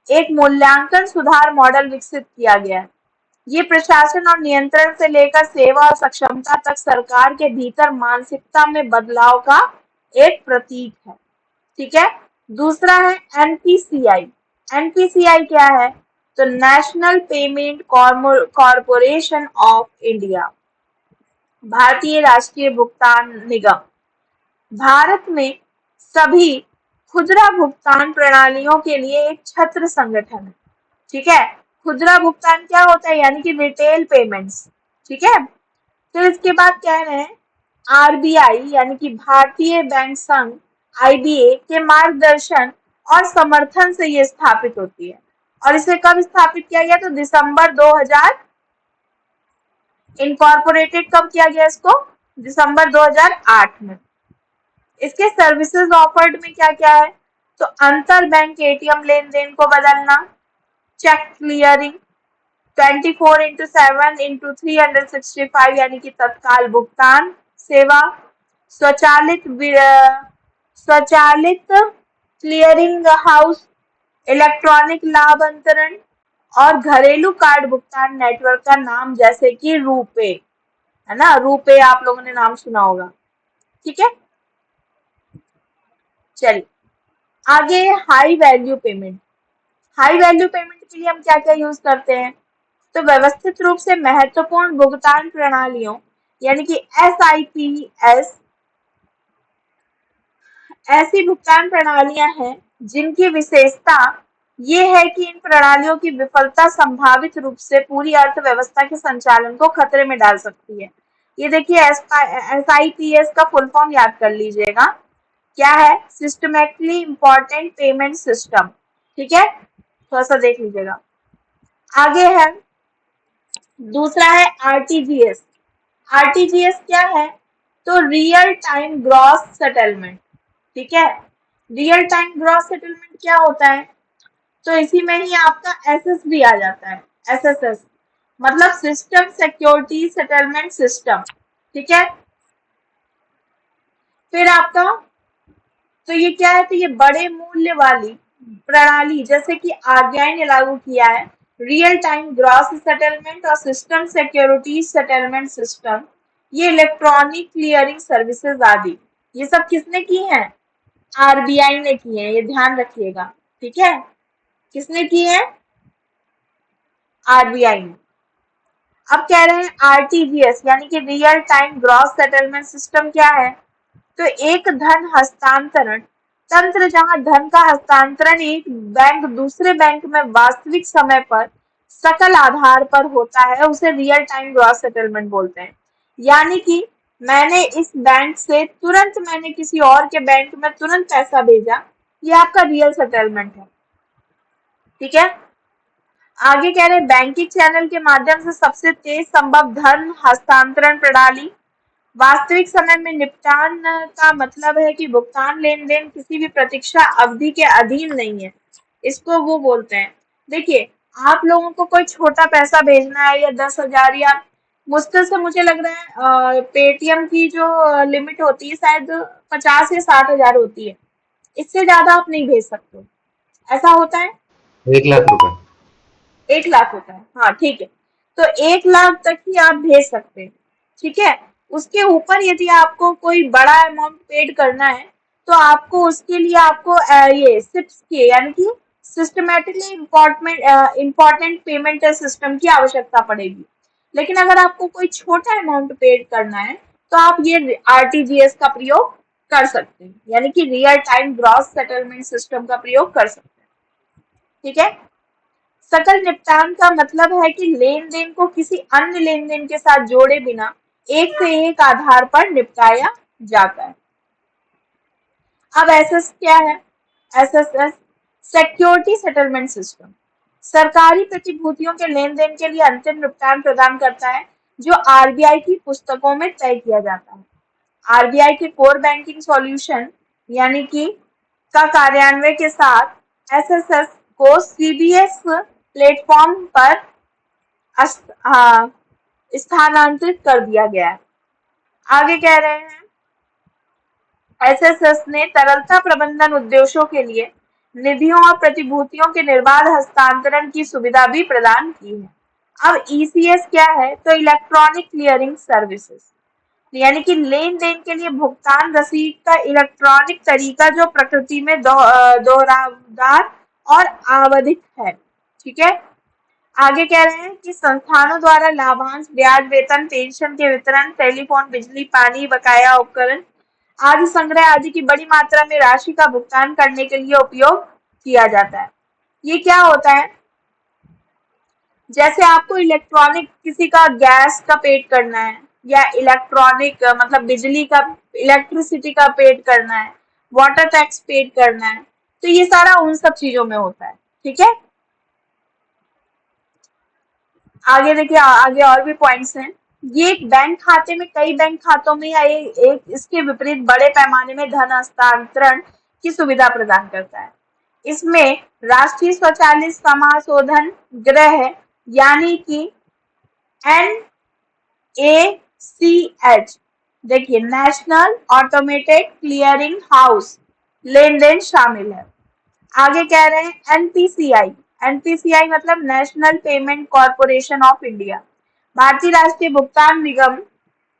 एक मूल्यांकन सुधार मॉडल विकसित किया गया है। ये प्रशासन और नियंत्रण से लेकर सेवा और सक्षमता तक सरकार के भीतर मानसिकता में बदलाव का एक प्रतीक है। ठीक है। दूसरा है एनपीसीआई। एनपीसीआई क्या है? तो national payment corporation of India, भारतीय राष्ट्रीय भुगतान निगम, भारत में सभी खुदरा भुगतान प्रणालियों के लिए एक छत्र संगठन है। ठीक है। खुदरा भुगतान क्या होता है? यानी कि रिटेल पेमेंट्स। ठीक है। फिर इसके बाद कह रहे हैं आरबीआई यानी कि भारतीय बैंक संघ, आईबीए के मार्गदर्शन और समर्थन से ये स्थापित होती है। और इसे कब स्थापित किया गया? तो दिसंबर 2000। इनकॉर्पोरेटेड कब किया गया इसको? दिसंबर 2008 में। इसके सर्विसेज ऑफर्ड में क्या क्या है? तो अंतर बैंक एटीएम लेन देन को बदलना, चेक क्लियरिंग, 24/7/365 यानी कि तत्काल भुगतान सेवा, स्वचालित क्लियरिंग हाउस, इलेक्ट्रॉनिक लाभ अंतरण और घरेलू कार्ड भुगतान नेटवर्क का नाम जैसे कि रूपे, है ना, रूपे आप लोगों ने नाम सुना होगा। ठीक है। चलिए आगे high value payment. High value payment के लिए हम क्या क्या यूज करते हैं? तो व्यवस्थित रूप से महत्वपूर्ण भुगतान प्रणालियों यानी कि SIPS ऐसी भुगतान प्रणालियां हैं जिनकी विशेषता ये है कि इन प्रणालियों की विफलता संभावित रूप से पूरी अर्थव्यवस्था के संचालन को खतरे में डाल सकती है। ये देखिए SIPS का फुल फॉर्म याद कर लीजिएगा। क्या है? Systematically important payment system. ठीक है, थोड़ा सा देख लीजिएगा। आगे है दूसरा है आरटीजीएस। आरटीजीएस क्या है? तो रियल टाइम ग्रॉस सेटलमेंट। ठीक है। रियल टाइम ग्रॉस सेटलमेंट क्या होता है? तो इसी में ही आपका एसएस भी आ जाता है। एसएसएस मतलब सिस्टम सिक्योरिटी सेटलमेंट सिस्टम। ठीक है। फिर आपका तो ये क्या है? तो ये बड़े मूल्य वाली प्रणाली जैसे कि आरबीआई ने लागू किया है रियल टाइम ग्रॉस सेटलमेंट और सिस्टम सिक्योरिटी सेटलमेंट सिस्टम, ये इलेक्ट्रॉनिक क्लियरिंग सर्विसेज आदि, ये सब किसने की है? आरबीआई ने की है, ये ध्यान रखिएगा। ठीक है। किसने की है? आरबीआई ने। अब कह रहे हैं आरटीजीएस यानी कि real time gross settlement system क्या है? तो एक धन हस्तांतरण तंत्र जहां धन का हस्तांतरण एक बैंक दूसरे बैंक में वास्तविक समय पर सकल आधार पर होता है, उसे रियल टाइम ग्रॉस सेटलमेंट बोलते हैं। यानी कि मैंने इस बैंक से तुरंत मैंने किसी और के बैंक में तुरंत पैसा भेजा, ये आपका रियल सेटलमेंट है। ठीक है। आगे कह रहे हैं बैंकिंग चैनल के माध्यम से सबसे तेज संभव धन हस्तांतरण प्रणाली। वास्तविक समय में निपटान का मतलब है कि भुगतान लेन देन किसी भी प्रतीक्षा अवधि के अधीन नहीं है, इसको वो बोलते हैं। देखिए आप लोगों को कोई छोटा पैसा भेजना है या 10,000 या मुश्किल से मुझे लग रहा है पेटीएम की जो लिमिट होती है शायद 50 या 60,000 होती है, इससे ज्यादा आप नहीं भेज सकते। ऐसा होता है? 1 लाख रुपए। 1 लाख होता है, हाँ ठीक है। तो 1 लाख तक ही आप भेज सकते हैं। ठीक है। उसके ऊपर यदि आपको कोई बड़ा अमाउंट पेड करना है तो आपको उसके लिए आपको ये सिप्स के यानी कि सिस्टमेटिकली इम्पोर्टेंट पेमेंट सिस्टम की आवश्यकता पड़ेगी। लेकिन अगर आपको कोई छोटा अमाउंट पेड करना है तो आप ये आरटीजीएस का प्रयोग कर सकते हैं, यानी कि real time gross settlement system का प्रयोग कर सकते हैं। ठीक है। सकल निपटान का मतलब है कि लेन देन को किसी अन्य लेन देन के साथ जोड़े बिना एक से एक आधार पर निपटाया जाता है। अब एसएस क्या है? एसएसएस सिक्योरिटी सेटलमेंट सिस्टम सरकारी प्रतिभूतियों के लेन देन के लिए अंतिम भुगतान प्रदान करता है, जो आरबीआई की पुस्तकों में तय किया जाता है। आरबीआई के कोर बैंकिंग सॉल्यूशन यानी कि का कार्यान्वयन के साथ एसएसएस को सीबीएस प्लेटफॉर्म पर स्थानांतरित कर दिया गया है। आगे कह रहे हैं एसएसएस ने तरलता प्रबंधन उद्देश्यों के लिए निधियों और प्रतिभूतियों के निर्बाध हस्तांतरण की सुविधा भी प्रदान की है। अब ईसीएस क्या है? तो इलेक्ट्रॉनिक क्लियरिंग सर्विसेज यानी कि लेन देन के लिए भुगतान रसीद का इलेक्ट्रॉनिक तरीका जो प्रकृति में दोहरावदार और आवधिक है। ठीक है। आगे कह रहे हैं कि संस्थानों द्वारा लाभांश, ब्याज, वेतन, पेंशन के वितरण, टेलीफोन, बिजली, पानी, बकाया उपकरण आदि संग्रह आदि की बड़ी मात्रा में राशि का भुगतान करने के लिए उपयोग किया जाता है। ये क्या होता है? जैसे आपको इलेक्ट्रॉनिक किसी का गैस का पेड करना है या इलेक्ट्रॉनिक मतलब बिजली का इलेक्ट्रिसिटी का पेड करना है, वाटर टैक्स पेड करना है, तो ये सारा उन सब चीजों में होता है। ठीक है। आगे देखिए, आगे और भी पॉइंट्स हैं। ये एक बैंक खाते में कई बैंक खातों में या एक इसके विपरीत बड़े पैमाने में धन हस्तांतरण की सुविधा प्रदान करता है। इसमें राष्ट्रीय स्वचालित समाशोधन गृह यानी कि NACH, देखिए नेशनल ऑटोमेटेड क्लियरिंग हाउस लेन देन शामिल है। आगे कह रहे हैं एनपीसीआई। एनपीसीआई मतलब national payment corporation of India, भारतीय राष्ट्रीय भुगतान निगम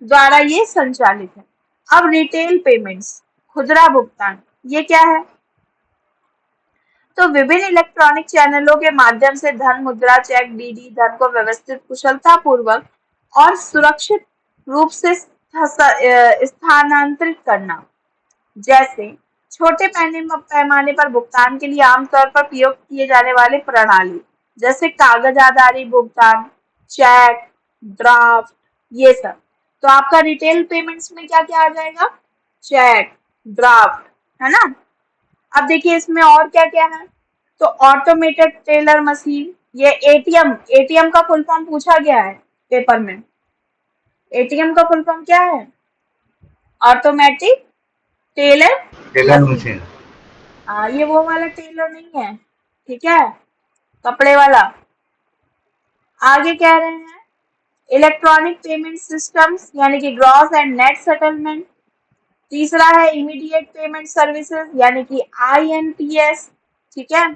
द्वारा ये संचालित है। अब रिटेल पेमेंट्स, खुदरा भुगतान, ये क्या है? तो विभिन्न इलेक्ट्रॉनिक चैनलों के माध्यम से धन, मुद्रा, चेक, डीडी धन को व्यवस्थित, कुशलतापूर्वक और सुरक्षित रूप से स्थानांतरित करना। जैसे छोटे पैमाने पर भुगतान के लिए आमतौर पर प्रयोग किए जाने वाले प्रणाली, जैसे कागज आधारित भुगतान, चेक, ड्राफ्ट, ये सब। तो आपका रिटेल पेमेंट्स में क्या क्या आ जाएगा? चेक, ड्राफ्ट, है ना। अब देखिए इसमें और क्या क्या है। तो ऑटोमेटेड टेलर मशीन, ये एटीएम, एटीएम का फुल फॉर्म पूछा गया है पेपर में। एटीएम का फुल फॉर्म क्या है? Automatic teller machine. ये वो वाला टेलर नहीं है, ठीक है, कपड़े वाला। आगे कह रहे हैं इलेक्ट्रॉनिक पेमेंट सिस्टम्स यानी कि ग्रॉस एंड नेट सेटलमेंट। तीसरा है इमीडिएट पेमेंट सर्विसेज यानी कि आईएमपीएस। ठीक है।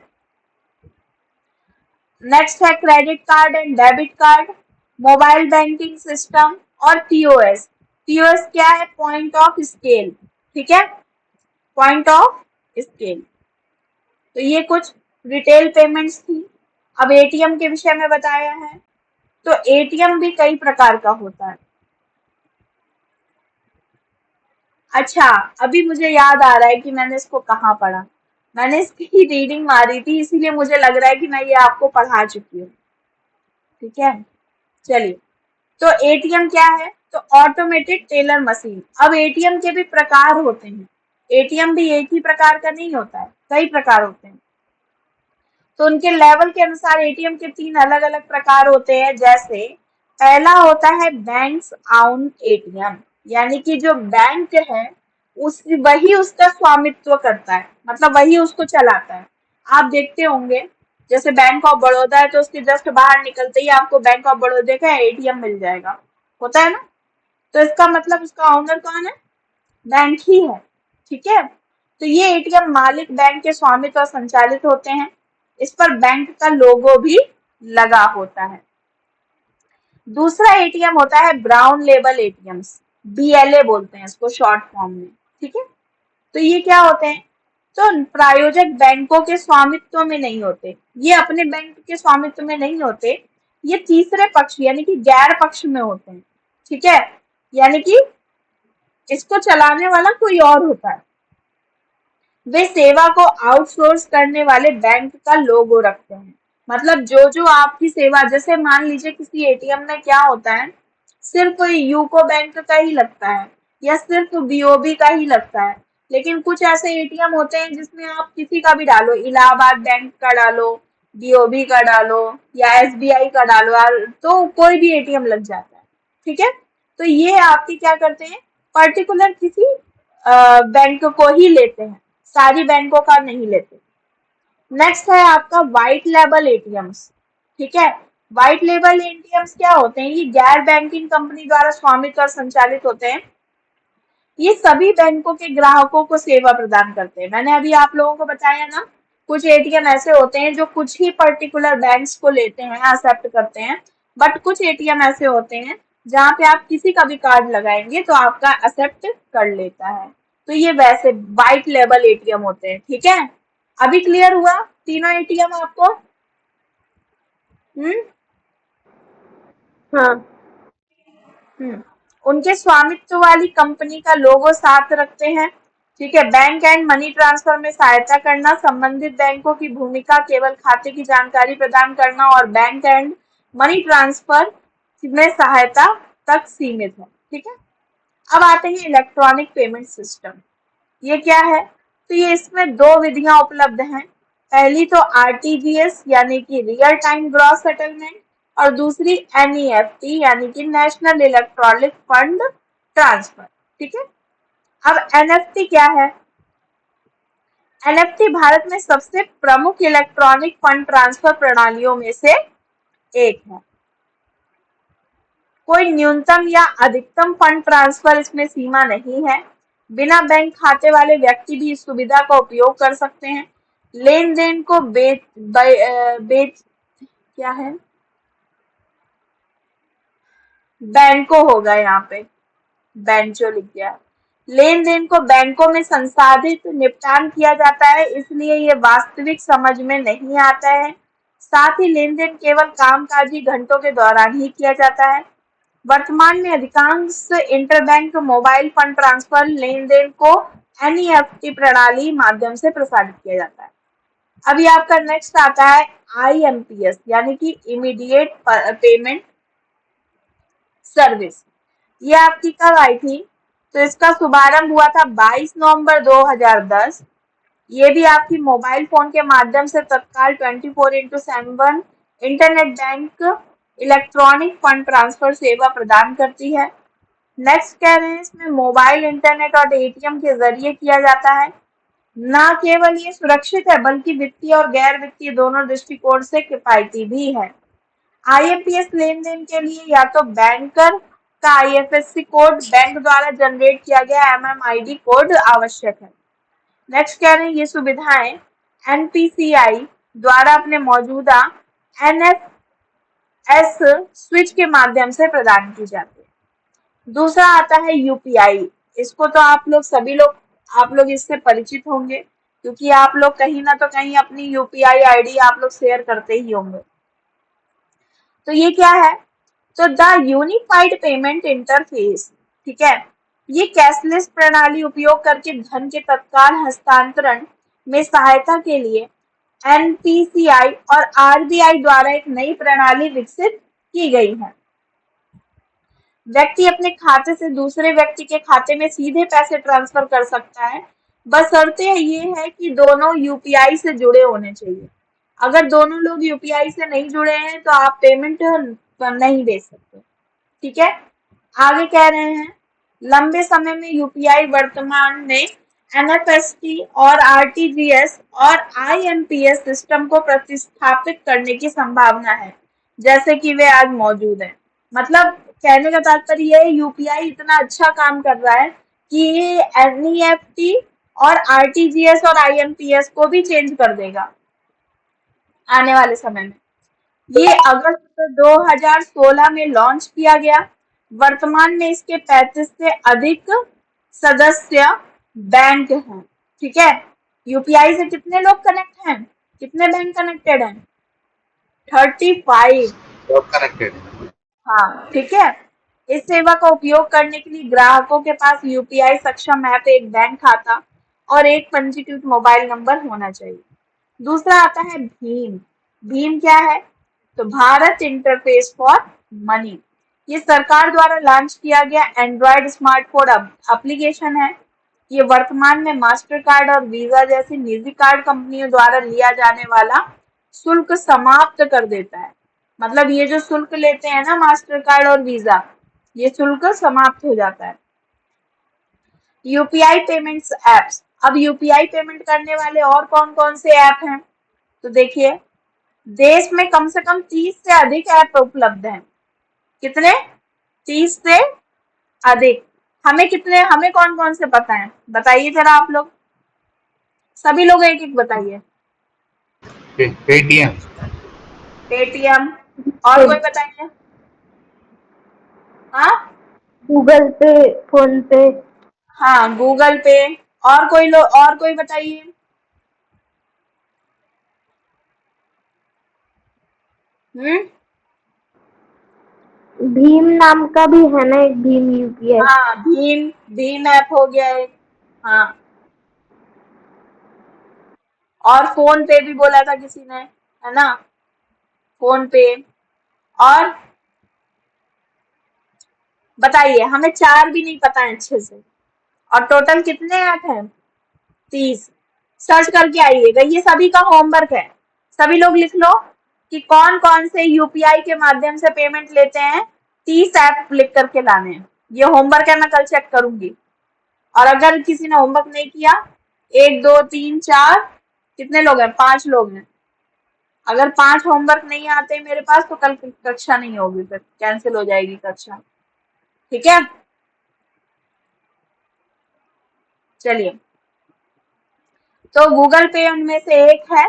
नेक्स्ट है credit card and debit card, mobile banking system और टीओएस। टीओएस क्या है? Point of scale. ठीक है, पॉइंट ऑफ स्केल। तो ये कुछ रिटेल पेमेंट्स थी। अब एटीएम के विषय में बताया है। तो एटीएम भी कई प्रकार का होता है। अच्छा, अभी मुझे याद आ रहा है कि मैंने इसको कहाँ पढ़ा। मैंने इसकी रीडिंग मारी थी, इसीलिए मुझे लग रहा है कि मैं ये आपको पढ़ा चुकी हूँ। ठीक है, चलिए। तो एटीएम क्या है? तो ऑटोमेटेड टेलर मशीन। अब एटीएम के भी प्रकार होते हैं। एटीएम भी एक ही प्रकार का नहीं होता है, कई प्रकार होते हैं। तो उनके लेवल के अनुसार एटीएम के 3 अलग अलग प्रकार होते हैं। जैसे पहला होता है बैंक्स ओन एटीएम, यानी कि जो बैंक है वही उसका स्वामित्व करता है, मतलब वही उसको चलाता है। आप देखते होंगे जैसे बैंक ऑफ बड़ौदा है तो उसके जस्ट बाहर निकलते ही आपको बैंक ऑफ बड़ौदा का एटीएम मिल जाएगा, होता है ना। तो इसका मतलब उसका ओनर कौन है? बैंक ही है। ठीक है। तो ये एटीएम मालिक बैंक के स्वामित्व और संचालित होते हैं। इस पर बैंक का लोगो भी लगा होता है। दूसरा एटीएम होता है ब्राउन लेबल एटीएम्स, बीएलए बोलते हैं इसको शॉर्ट फॉर्म में। ठीक है। तो ये क्या होते हैं? तो प्रायोजक बैंकों के स्वामित्व में नहीं होते, ये अपने बैंक के स्वामित्व में नहीं होते, ये तीसरे पक्ष यानी कि गैर पक्ष में होते हैं। ठीक है, यानी कि इसको चलाने वाला कोई और होता है। वे सेवा को आउटसोर्स करने वाले बैंक का लोगो रखते हैं। मतलब जो आपकी सेवा, जैसे मान लीजिए किसी एटीएम में क्या होता है, सिर्फ यूको बैंक का ही लगता है, या सिर्फ बीओबी का ही लगता है। लेकिन कुछ ऐसे एटीएम होते हैं जिसमें आप किसी का भी डालो, इलाहाबाद बैंक का डालो, बीओबी का डालो या एसबीआई का डालो यार, तो कोई भी एटीएम लग जाता है। ठीक है, तो ये आपकी क्या करते हैं, पर्टिकुलर किसी बैंक को ही लेते हैं, सारी बैंकों का नहीं लेते। नेक्स्ट है आपका व्हाइट लेबल एटीएम्स। ठीक है, व्हाइट लेबल एटीएम्स क्या होते हैं, ये गैर बैंकिंग कंपनी द्वारा स्वामित्व और संचालित होते हैं। ये सभी बैंकों के ग्राहकों को सेवा प्रदान करते हैं। मैंने अभी आप लोगों को बताया ना, कुछ एटीएम ऐसे होते हैं जो कुछ ही पर्टिकुलर बैंक्स को लेते हैं, एक्सेप्ट करते हैं, बट कुछ एटीएम ऐसे होते हैं जहाँ पे आप किसी का भी कार्ड लगाएंगे तो आपका एक्सेप्ट कर लेता है। तो ये वैसे व्हाइट लेबल एटीएम होते हैं। ठीक है, अभी क्लियर हुआ तीनों एटीएम आपको? हम्म हाँ। उनके स्वामित्व वाली कंपनी का लोगो साथ रखते हैं। ठीक है, बैंक एंड मनी ट्रांसफर में सहायता करना, संबंधित बैंकों की भूमिका केवल खाते की जानकारी प्रदान करना और बैंक एंड मनी ट्रांसफर में सहायता तक सीमित है। ठीक है, अब आते हैं इलेक्ट्रॉनिक पेमेंट सिस्टम। ये क्या है, तो ये इसमें दो विधियां उपलब्ध हैं। पहली तो आरटीजीएस यानी कि रियल टाइम ग्रॉस सेटलमेंट, और दूसरी एनईएफटी यानी कि नेशनल इलेक्ट्रॉनिक फंड ट्रांसफर। ठीक है, अब एनएफटी क्या है, एनएफटी भारत में सबसे प्रमुख इलेक्ट्रॉनिक फंड ट्रांसफर प्रणालियों में से एक है। कोई न्यूनतम या अधिकतम फंड ट्रांसफर इसमें सीमा नहीं है। बिना बैंक खाते वाले व्यक्ति भी इस सुविधा का उपयोग कर सकते हैं। लेन देन को बेच क्या है, बैंकों होगा यहाँ पे, बेंचो लिख दिया। लेन देन को बैंकों में संसाधित निपटान किया जाता है, इसलिए ये वास्तविक समझ में नहीं आता है। साथ ही लेन देन केवल कामकाजी घंटों के दौरान ही किया जाता है। वर्तमान में अधिकांश इंटरबैंक मोबाइल फंड ट्रांसफर लेन देन को एनईएफटी प्रणाली माध्यम से प्रसारित किया जाता है। अभी आपका नेक्स्ट आता है आईएमपीएस यानी कि इमीडिएट पेमेंट सर्विस। ये आपकी कब आई थी, तो इसका शुभारंभ हुआ था 22 नवंबर 2010। ये भी आपकी मोबाइल फोन के माध्यम से तत्काल 24/7 internet bank electronic fund transfer सेवा प्रदान करती है। नेक्स्ट कह रहे हैं इसमें मोबाइल इंटरनेट और एटीएम के जरिए किया जाता है। न केवल ये सुरक्षित है बल्कि वित्तीय और गैर वित्तीय दोनों दृष्टिकोण से किफायती भी है। आईएमपीएस लेन देन के लिए या तो बैंकर का आईएफएससी कोड, बैंक द्वारा जनरेट किया गया एमएमआईडी कोड आवश्यक है। नेक्स्ट कह रहे हैं ये सुविधाएं एनपीसीआई द्वारा अपने मौजूदा एनएफएस स्विच के माध्यम से प्रदान की जाती है। दूसरा आता है यूपीआई। इसको तो आप लोग इससे परिचित होंगे क्योंकि आप लोग कहीं ना तो कहीं अपनी यूपीआई आईडी आप लोग शेयर करते ही होंगे। तो ये क्या है, तो द यूनिफाइड पेमेंट इंटरफेस। ठीक है, ये कैशलेस प्रणाली उपयोग करके धन के तत्काल हस्तांतरण में सहायता के लिए एनपीसीआई और आरबीआई द्वारा एक नई प्रणाली विकसित की गई है। व्यक्ति अपने खाते से दूसरे व्यक्ति के खाते में सीधे पैसे ट्रांसफर कर सकता है, बशर्ते ये है कि दोनों यूपीआई से जुड़े होने चाहिए। अगर दोनों लोग यूपीआई से नहीं जुड़े हैं तो आप पेमेंट नहीं दे सकते। ठीक है, आगे कह रहे हैं लंबे समय में यूपीआई वर्तमान में एनएफएसटी और आरटीजीएस और आईएमपीएस सिस्टम को प्रतिस्थापित करने की संभावना है जैसे कि वे आज मौजूद हैं। मतलब कहने का तात्पर्य यह है यूपीआई इतना अच्छा काम कर रहा है कि ये एनईएफटी और आरटीजीएस और आईएमपीएस को भी चेंज कर देगा आने वाले समय में। ये अगस्त 2016 में लॉन्च किया गया। वर्तमान में इसके 35 से अधिक सदस्य बैंक हैं। ठीक है, यूपीआई से कितने लोग कनेक्ट हैं, कितने बैंक कनेक्टेड हैं, 35 कनेक्टेड। हाँ, ठीक है। इस सेवा का उपयोग करने के लिए ग्राहकों के पास यूपीआई सक्षम ऐप, एक बैंक खाता और एक पंजीकृत मोबाइल नंबर होना चाहिए। दूसरा आता है भीम। भीम क्या है, तो भारत इंटरफेस फॉर मनी। ये सरकार द्वारा लॉन्च किया गया एंड्रॉयड स्मार्टफोन एप्लीकेशन है। ये वर्तमान में मास्टर कार्ड और वीजा जैसी निजी कार्ड कंपनियों द्वारा लिया जाने वाला शुल्क समाप्त कर देता है। मतलब ये जो शुल्क लेते हैं ना मास्टर कार्ड और वीजा, ये शुल्क समाप्त हो जाता है। UPI payments apps. अब यूपीआई पेमेंट करने वाले और कौन कौन से ऐप हैं? तो देखिए, देश में कम से कम 30 से अधिक ऐप उपलब्ध हैं। कितने? 30 से अधिक। हमें कौन कौन से पता है? बताइए जरा आप लोग, सभी लोग एक एक बताइए। पेटीएम। पेटीएम, और कोई बताइए? हाँ गूगल पे, फोन पे। हाँ, गूगल पे। और कोई बताइए। हम्म भीम नाम का भी है ना एक, भीम यूपीआई। हाँ, भीम ऐप हो गया एक। हाँ, और फोन पे भी बोला था किसी ने, है ना? फोन पे। और बताइए, हमें 4 भी नहीं पता है अच्छे से। और टोटल कितने ऐप हैं? 30। सर्च करके आइएगा, ये सभी का होमवर्क है। सभी लोग लिख लो कि कौन कौन से यूपीआई के माध्यम से पेमेंट लेते हैं। 30 ऐप लिख करके लाने हैं। ये होमवर्क है, मैं कल चेक करूंगी। और अगर किसी ने होमवर्क नहीं किया, 1 2 3 4, कितने लोग हैं? 5 लोग हैं। अगर 5 होमवर्क नहीं आते मेरे पास तो कल कक्षा नहीं होगी, फिर कैंसिल हो जाएगी कक्षा। ठीक है, चलिए। तो गूगल पे उनमें से एक है।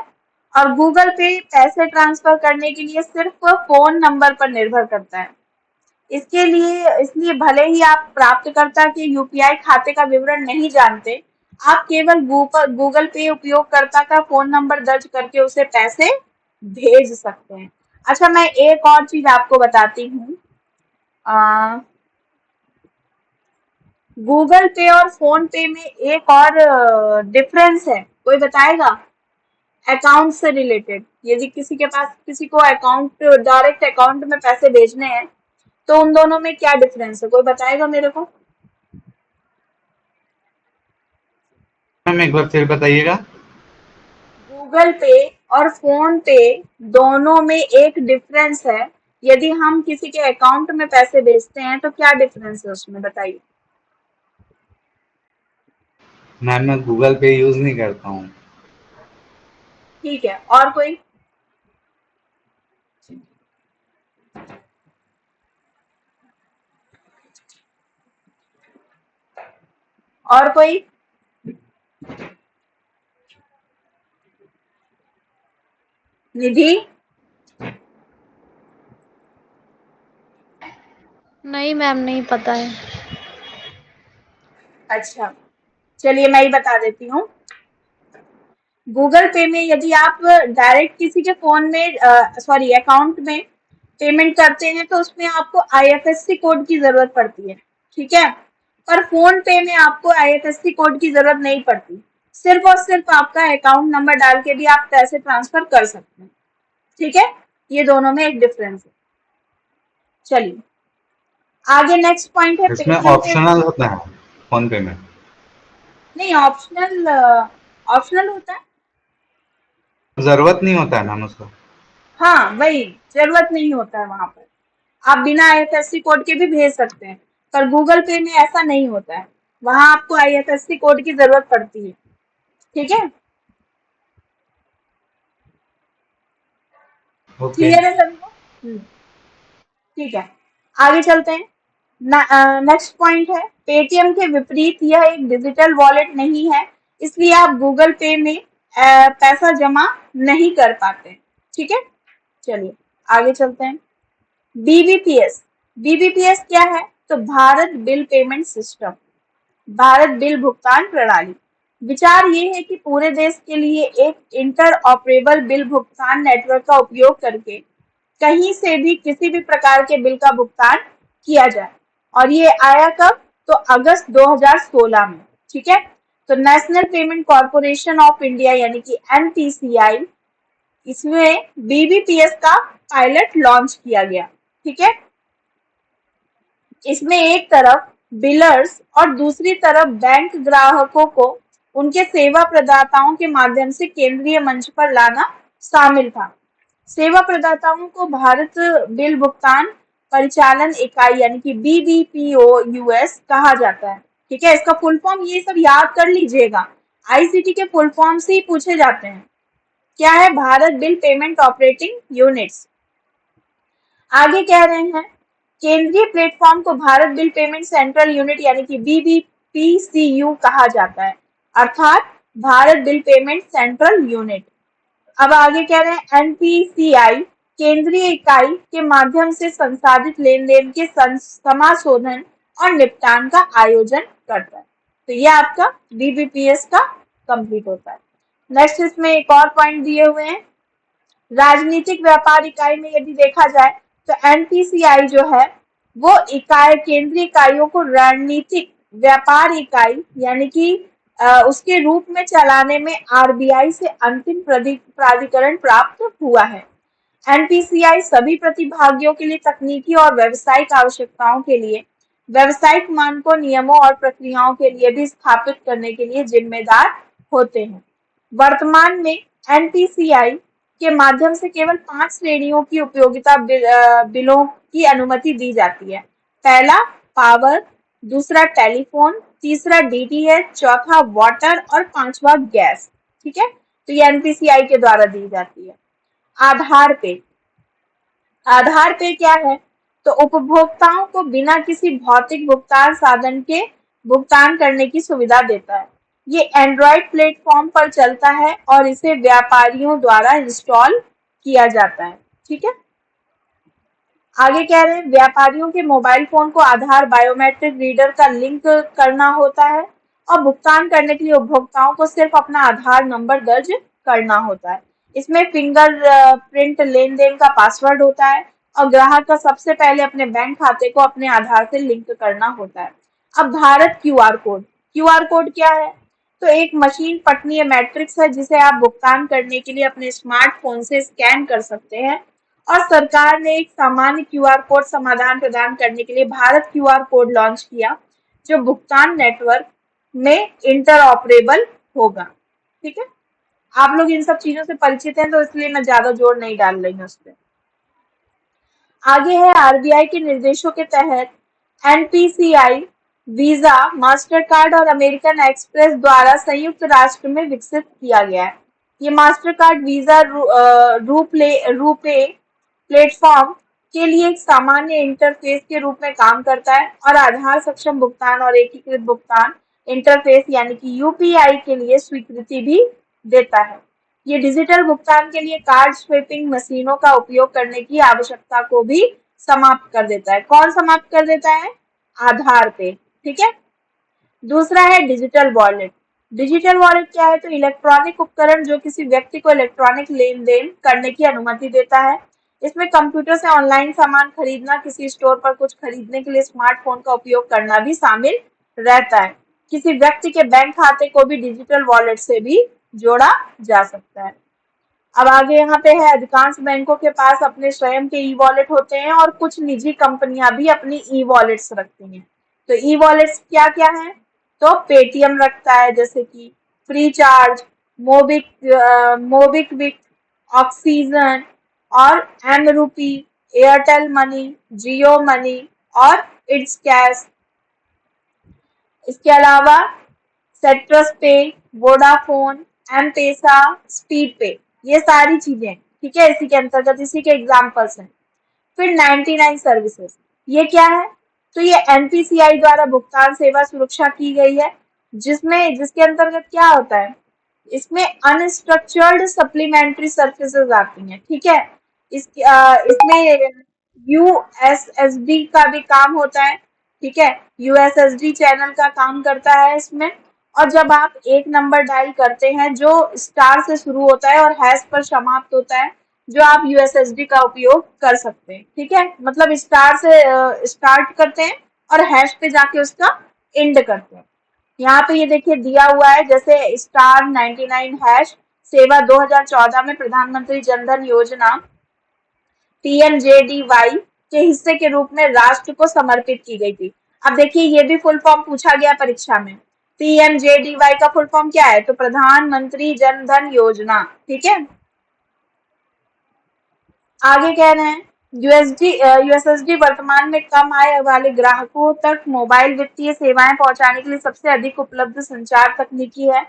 और गूगल पे पैसे ट्रांसफर करने के लिए सिर्फ फोन नंबर पर निर्भर करता है। इसलिए भले ही आप प्राप्तकर्ता के यूपीआई खाते का विवरण नहीं जानते, आप केवल गूगल पे उपयोगकर्ता का फोन नंबर दर्ज करके उसे पैसे भेज सकते हैं। अच्छा, मैं एक और चीज आपको बताती हूँ। गूगल पे और फोन पे में एक और डिफरेंस है, कोई बताएगा? अकाउंट से रिलेटेड, यदि किसी को अकाउंट, डायरेक्ट अकाउंट में पैसे भेजने हैं, तो उन दोनों में क्या डिफरेंस है? कोई बताएगा मेरे को? मैम एक बार फिर बताइएगा। गूगल पे और फोन पे दोनों में एक डिफरेंस है। यदि हम किसी के अकाउंट में पैसे भेजते हैं तो क्या डिफरेंस है उसमें, बताइए। मैम मैं गूगल पे यूज नहीं करता हूँ। ठीक है, और कोई? और कोई? निधि? नहीं मैम, नहीं पता है। अच्छा, चलिए मैं ही बता देती हूँ। गूगल पे में यदि आप डायरेक्ट किसी के फोन में, सॉरी, अकाउंट में पेमेंट करते हैं तो उसमें आपको आईएफएससी कोड की जरूरत पड़ती है। ठीक है, पर फोन पे में आपको आईएफएससी कोड की जरूरत नहीं पड़ती। सिर्फ और सिर्फ आपका अकाउंट नंबर डाल के भी आप पैसे ट्रांसफर कर सकते हैं। ठीक है, ये दोनों में एक डिफरेंस है। चलिए, आगे नेक्स्ट पॉइंट है इसमें पेटीएम पेमेंट। ऑप्शनल होता है फोन पे में। नहीं, ऑप्शनल, ऑप्शनल होता है। जरूरत नहीं होता है मैम उसका। हाँ, वही, जरूरत नहीं होता है वहां पर। आप बिना आईएफएससी कोड के भी भेज सकते हैं, पर गूगल पे में ऐसा नहीं होता है। वहां आपको आईएफएससी कोड की जरूरत पड़ती है। ठीक है, ओके। क्लियर है सभी को? ठीक है, आगे चलते हैं। नेक्स्ट पॉइंट है, पेटीएम के विपरीत यह एक डिजिटल वॉलेट नहीं है, इसलिए आप गूगल पे में पैसा जमा नहीं कर पाते। ठीक है, चलिए आगे चलते हैं। बीबीपीएस। बीबीपीएस क्या है? तो Bharat bill payment system, Bharat bill भुगतान प्रणाली। विचार ये है कि पूरे देश के लिए एक इंटर ऑपरेबल बिल भुगतान नेटवर्क का उपयोग करके कहीं से भी किसी भी प्रकार के बिल का भुगतान किया जाए। और ये आया कब? तो अगस्त 2016 में। ठीक है, तो national payment corporation of India यानी कि एनपीसीआई, इसमें बीबीपीएस का पायलट लॉन्च किया गया। ठीक है, इसमें एक तरफ बिलर्स और दूसरी तरफ बैंक ग्राहकों को उनके सेवा प्रदाताओं के माध्यम से केंद्रीय मंच पर लाना शामिल था। सेवा प्रदाताओं को भारत बिल भुगतान परिचालन इकाई यानी कि बीबीपीओ यूएस कहा जाता है। ठीक है, इसका फुल फॉर्म ये सब याद कर लीजिएगा, आईसीटी के फुल फॉर्म से ही पूछे जाते हैं। क्या है? Bharat bill payment operating units. आगे कह रहे हैं केंद्रीय प्लेटफॉर्म को Bharat bill payment central unit यानी कि बीबीपीसीयू कहा जाता है, अर्थात Bharat bill payment central unit. अब आगे कह रहे हैं एनपीसीआई केंद्रीय इकाई के माध्यम से संसाधित लेन देन के समाशोधन और निपटान का आयोजन करता है। तो ये आपका बीबीपीएस का कंप्लीट होता है। नेक्स्ट इसमें एक और पॉइंट दिए हुए हैं, राजनीतिक व्यापार इकाई में यदि देखा जाए तो एनपीसीआई जो है वो इकाई केंद्रीय इकाइयों को रणनीतिक व्यापार इकाई यानी कि उसके रूप में चलाने में आरबीआई से अंतिम प्राधिकरण प्राप्त हुआ है। एनपीसीआई सभी प्रतिभागियों के लिए तकनीकी और व्यावसायिक आवश्यकताओं के लिए व्यावसायिक मानकों, नियमों और प्रक्रियाओं के लिए भी स्थापित करने के लिए जिम्मेदार होते हैं। वर्तमान में एनपीसीआई के माध्यम से केवल 5 श्रेणियों की उपयोगिता बिलों की अनुमति दी जाती है। पहला पावर, दूसरा टेलीफोन, तीसरा डीटीएच, चौथा वाटर और पांचवा गैस। ठीक है, तो ये एनपीसीआई के द्वारा दी जाती है। आधार पे, आधार पे क्या है? तो उपभोक्ताओं को बिना किसी भौतिक भुगतान साधन के भुगतान करने की सुविधा देता है। ये एंड्रॉयड प्लेटफॉर्म पर चलता है और इसे व्यापारियों द्वारा इंस्टॉल किया जाता है। ठीक है, आगे कह रहे हैं व्यापारियों के मोबाइल फोन को आधार बायोमेट्रिक रीडर का लिंक करना होता है और भुगतान करने के लिए उपभोक्ताओं को सिर्फ अपना आधार नंबर दर्ज करना होता है। इसमें फिंगर प्रिंट लेन देन का पासवर्ड होता है और ग्राहक का सबसे पहले अपने बैंक खाते को अपने आधार से लिंक करना होता है। अब Bharat QR code, QR code क्या है? तो एक मशीन पठनीय मैट्रिक्स है जिसे आप भुगतान करने के लिए अपने स्मार्टफोन से स्कैन कर सकते हैं और सरकार ने एक सामान्य क्यूआर कोड समाधान प्रदान करने के लिए भारत क्यूआर कोड लॉन्च किया जो भुगतान नेटवर्क में इंटरऑपरेबल होगा। ठीक है, आप लोग इन सब चीजों से परिचित हैं तो इसलिए मैं ज्यादा जोर नहीं डाल रही हूँ उस पर। आगे है आरबीआई के निर्देशों के तहत एनपीसीआई वीजा, मास्टर कार्ड और अमेरिकन एक्सप्रेस द्वारा संयुक्त राष्ट्र में विकसित किया गया है। ये मास्टर कार्ड वीजा रूपे प्लेटफॉर्म के लिए एक सामान्य इंटरफेस के रूप में काम करता है और आधार सक्षम भुगतान और एकीकृत भुगतान इंटरफेस यानी कि यूपीआई के लिए स्वीकृति भी देता है। ये डिजिटल भुगतान के लिए कार्ड स्वीपिंग मशीनों का उपयोग करने की आवश्यकता को भी समाप्त कर देता है। कौन समाप्त कर देता है? आधार पे। ठीक है, दूसरा है डिजिटल वॉलेट। डिजिटल वॉलेट क्या है? तो इलेक्ट्रॉनिक उपकरण जो किसी व्यक्ति को इलेक्ट्रॉनिक लेन देन करने की अनुमति देता है। इसमें कंप्यूटर से ऑनलाइन सामान खरीदना, किसी स्टोर पर कुछ खरीदने के लिए स्मार्टफोन का उपयोग करना भी शामिल रहता है। किसी व्यक्ति के बैंक खाते को भी डिजिटल वॉलेट से भी जोड़ा जा सकता है। अब आगे यहाँ पे है अधिकांश बैंकों के पास अपने स्वयं के ई वॉलेट होते हैं और कुछ निजी कंपनियां भी अपनी ई वॉलेट्स रखती हैं। तो ई वॉलेट्स क्या क्या है? तो पेटीएम रखता है जैसे कि फ्री चार्ज, मोबिक्विक, ऑक्सीजन और एम रूपी, एयरटेल मनी, जियो मनी और इट्स कैश। इसके अलावा सेट्रस पे, वोडाफोन, एम पेसा, स्पीड पे, ये सारी चीजें। ठीक है, इसी के अंतर्गत इसी के एग्जाम्पल्स हैं। फिर 99 सर्विसेज, ये क्या है? तो ये एनपीसीआई द्वारा भुगतान सेवा सुरक्षा की गई है जिसके अंतर्गत क्या होता है? इसमें अनस्ट्रक्चर्ड सप्लीमेंट्री सर्विसेज आती हैं। ठीक है, इसमें यूएसएसडी का भी काम होता है। ठीक है, यूएसएसडी चैनल का काम करता है इसमें। और जब आप एक नंबर डायल करते हैं जो स्टार से शुरू होता है और हैश पर समाप्त होता है, जो आप यूएसएसडी का उपयोग कर सकते हैं। ठीक है, मतलब स्टार से स्टार्ट करते हैं और हैश पे जाके उसका एंड करते हैं। यहाँ पे ये देखिए दिया हुआ है जैसे स्टार 99 हैश सेवा 2014 में प्रधानमंत्री जनधन योजना PMJDY के हिस्से के रूप में राष्ट्र को समर्पित की गई थी। अब देखिए ये भी फुल फॉर्म पूछा गया परीक्षा में। पीएमजेडीवाई का फुल फॉर्म क्या है? तो प्रधानमंत्री जन धन योजना। ठीक है, आगे कह रहे हैं यूएसएसडी वर्तमान में कम आय वाले ग्राहकों तक मोबाइल वित्तीय सेवाएं पहुंचाने के लिए सबसे अधिक उपलब्ध संचार तकनीकी है,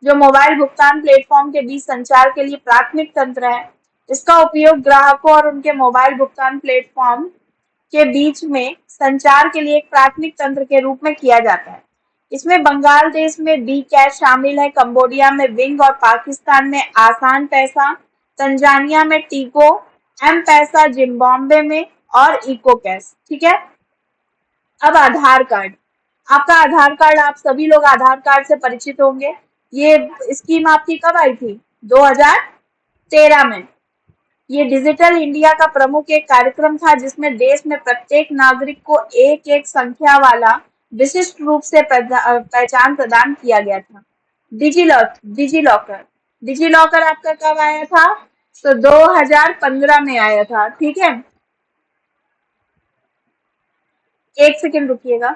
जो मोबाइल भुगतान प्लेटफॉर्म के बीच संचार के लिए प्राथमिक तंत्र है। इसका उपयोग ग्राहकों और उनके मोबाइल भुगतान प्लेटफॉर्म के बीच में संचार के लिए एक प्राथमिक तंत्र के रूप में किया जाता है। इसमें बंगाल देश में बी कैश शामिल है, कंबोडिया में विंग और पाकिस्तान में आसान पैसा, तंजानिया में टीको, एम पैसा जिम्बाब्वे में और इको कैश। ठीक है, अब आधार कार्ड। आपका आधार कार्ड, आप सभी लोग आधार कार्ड से परिचित होंगे। ये स्कीम आपकी कब आई थी? 2013 में। ये डिजिटल इंडिया का प्रमुख एक कार्यक्रम था जिसमें देश में प्रत्येक नागरिक को एक एक संख्या वाला विशिष्ट रूप से पहचान प्रदान किया गया था। डिजिलॉकर डिजिलॉकर आपका कब आया था? तो 2015 में आया था। ठीक है, एक सेकेंड रुकिएगा।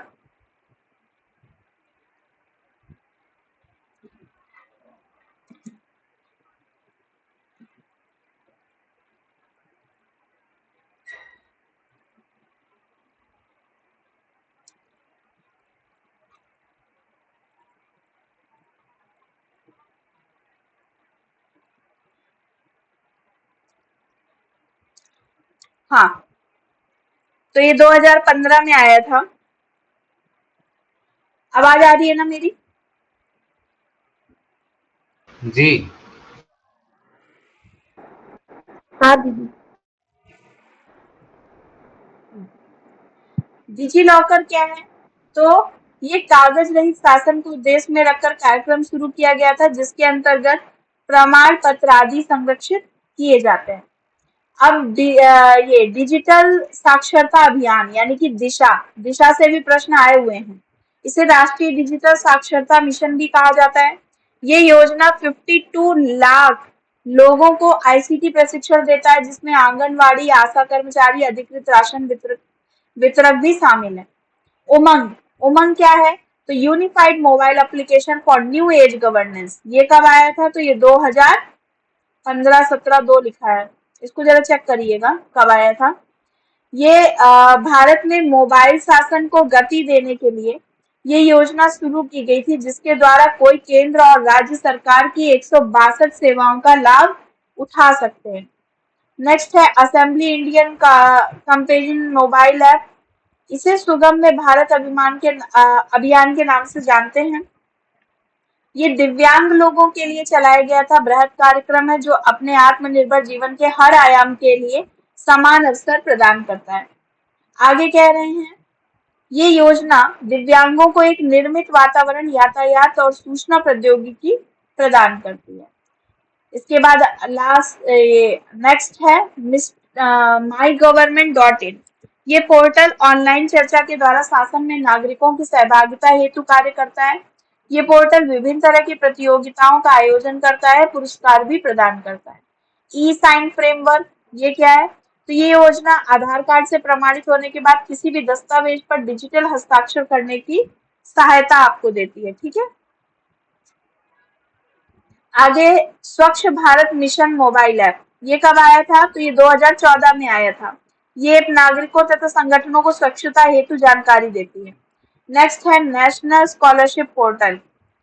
हाँ, तो ये 2015 में आया था। आवाज आ रही है ना मेरी? जी। हाँ दीदी। डिजी लॉकर क्या है? तो ये कागज रहित शासन को उद्देश्य में रखकर कार्यक्रम शुरू किया गया था जिसके अंतर्गत प्रमाण पत्र आदि संरक्षित किए जाते हैं। अब ये डिजिटल साक्षरता अभियान यानी कि दिशा दिशा से भी प्रश्न आए हुए हैं। इसे राष्ट्रीय डिजिटल साक्षरता मिशन भी कहा जाता है। ये योजना 52 लाख लोगों को आईसीटी प्रशिक्षण देता है जिसमें आंगनवाड़ी, आशा कर्मचारी, अधिकृत राशन वितरक भी शामिल है। उमंग उमंग क्या है? तो unified mobile application for new age governance. ये कब आया था? तो ये 2015-17 दो लिखा है, इसको जरा चेक करिएगा कब आया था। ये भारत में मोबाइल शासन को गति देने के लिए ये योजना शुरू की गई थी जिसके द्वारा कोई केंद्र और राज्य सरकार की 162 सेवाओं का लाभ उठा सकते हैं। नेक्स्ट है असेंबली इंडियन का कंपेनियन मोबाइल ऐप। इसे सुगम में भारत अभियान के नाम से जानते हैं। ये दिव्यांग लोगों के लिए चलाया गया था बृहद कार्यक्रम है जो अपने आत्मनिर्भर जीवन के हर आयाम के लिए समान अवसर प्रदान करता है। आगे कह रहे हैं ये योजना दिव्यांगों को एक निर्मित वातावरण, यातायात और सूचना प्रौद्योगिकी प्रदान करती है। इसके बाद नेक्स्ट है mygovernment.in। ये पोर्टल ऑनलाइन चर्चा के द्वारा शासन में नागरिकों की सहभागिता हेतु कार्य करता है। ये पोर्टल विभिन्न तरह की प्रतियोगिताओं का आयोजन करता है, पुरस्कार भी प्रदान करता है। ई साइन फ्रेमवर्क ये क्या है? तो ये योजना आधार कार्ड से प्रमाणित होने के बाद किसी भी दस्तावेज पर डिजिटल हस्ताक्षर करने की सहायता आपको देती है। ठीक है, आगे स्वच्छ भारत मिशन मोबाइल ऐप। ये कब आया था? तो ये 2014 में आया था। ये नागरिकों तथा संगठनों को स्वच्छता हेतु जानकारी देती है। नेक्स्ट है नेशनल स्कॉलरशिप पोर्टल।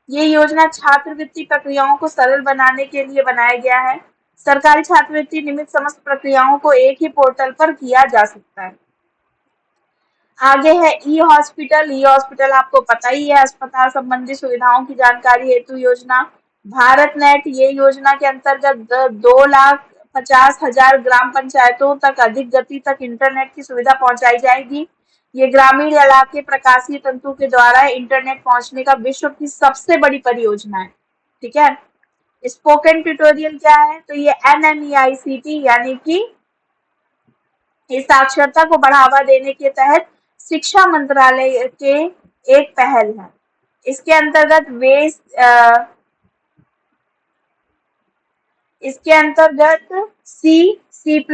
ये योजना छात्रवृत्ति प्रक्रियाओं को सरल बनाने के लिए बनाया गया है। सरकारी छात्रवृत्ति निमित्त समस्त प्रक्रियाओं को एक ही पोर्टल पर किया जा सकता है। आगे है ई हॉस्पिटल आपको पता ही है, अस्पताल संबंधी सुविधाओं की जानकारी हेतु योजना। भारत नेट ये योजना के अंतर्गत 2,50,000 ग्राम पंचायतों तक अधिक गति तक इंटरनेट की सुविधा पहुंचाई जाएगी। ये ग्रामीण इलाके प्रकाशीय तंतु के द्वारा इंटरनेट पहुंचने का विश्व की सबसे बड़ी परियोजना है। ठीक है, स्पोकन ट्यूटोरियल क्या है? तो ये NMEICT यानी कि इस साक्षरता को बढ़ावा देने के तहत शिक्षा मंत्रालय के एक पहल है। इसके अंतर्गत सी, C++,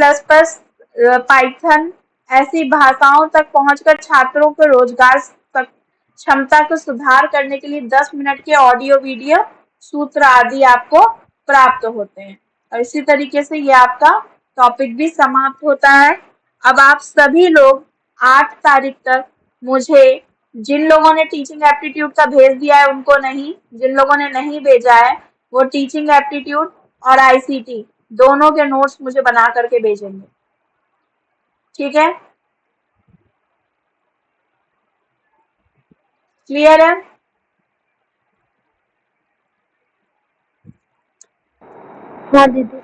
पाइथन, ऐसी भाषाओं तक पहुंचकर छात्रों को रोजगार तक क्षमता को सुधार करने के लिए 10 मिनट के ऑडियो वीडियो सूत्र आदि आपको प्राप्त होते हैं। और इसी तरीके से ये आपका टॉपिक भी समाप्त होता है। अब आप सभी लोग 8 तारीख तक मुझे, जिन लोगों ने टीचिंग एप्टीट्यूड का भेज दिया है उनको नहीं, जिन लोगों ने नहीं भेजा है वो टीचिंग एप्टीट्यूड और आईसीटी दोनों के नोट्स मुझे बना करके भेजेंगे। ठीक है, क्लियर है? हाँ दीदी।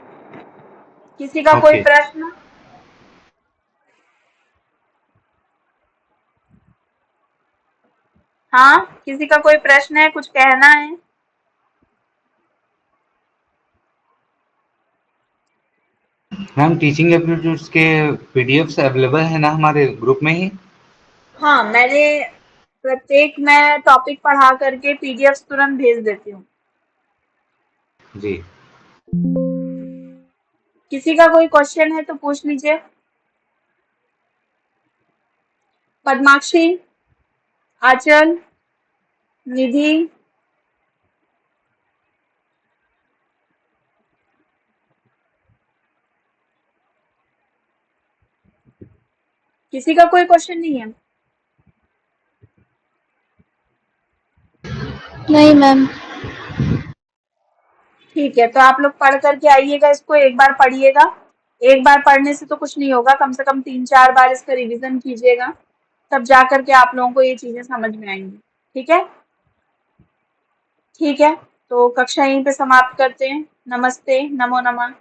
किसी का कोई ओके। प्रश्न? हाँ, किसी का कोई प्रश्न है, कुछ कहना है? मैम टीचिंग एप्टीट्यूड्स के पीडीएफ्स अवेलेबल है ना हमारे ग्रुप में ही? हाँ, मैंने मैं टॉपिक पढ़ा करके पीडीएफ तुरंत भेज देती हूँ। जी। किसी का कोई क्वेश्चन है तो पूछ लीजिए। पद्माक्षी, आंचल, निधि, किसी का कोई क्वेश्चन नहीं है? नहीं मैम। ठीक है, तो आप लोग पढ़ करके आइएगा, इसको एक बार पढ़िएगा। एक बार पढ़ने से तो कुछ नहीं होगा, कम से कम 3-4 बार इसका रिवीजन कीजिएगा, तब जा करके आप लोगों को ये चीजें समझ में आएंगी। ठीक है? ठीक है, तो कक्षा यहीं पे समाप्त करते हैं। नमस्ते, नमो नमः।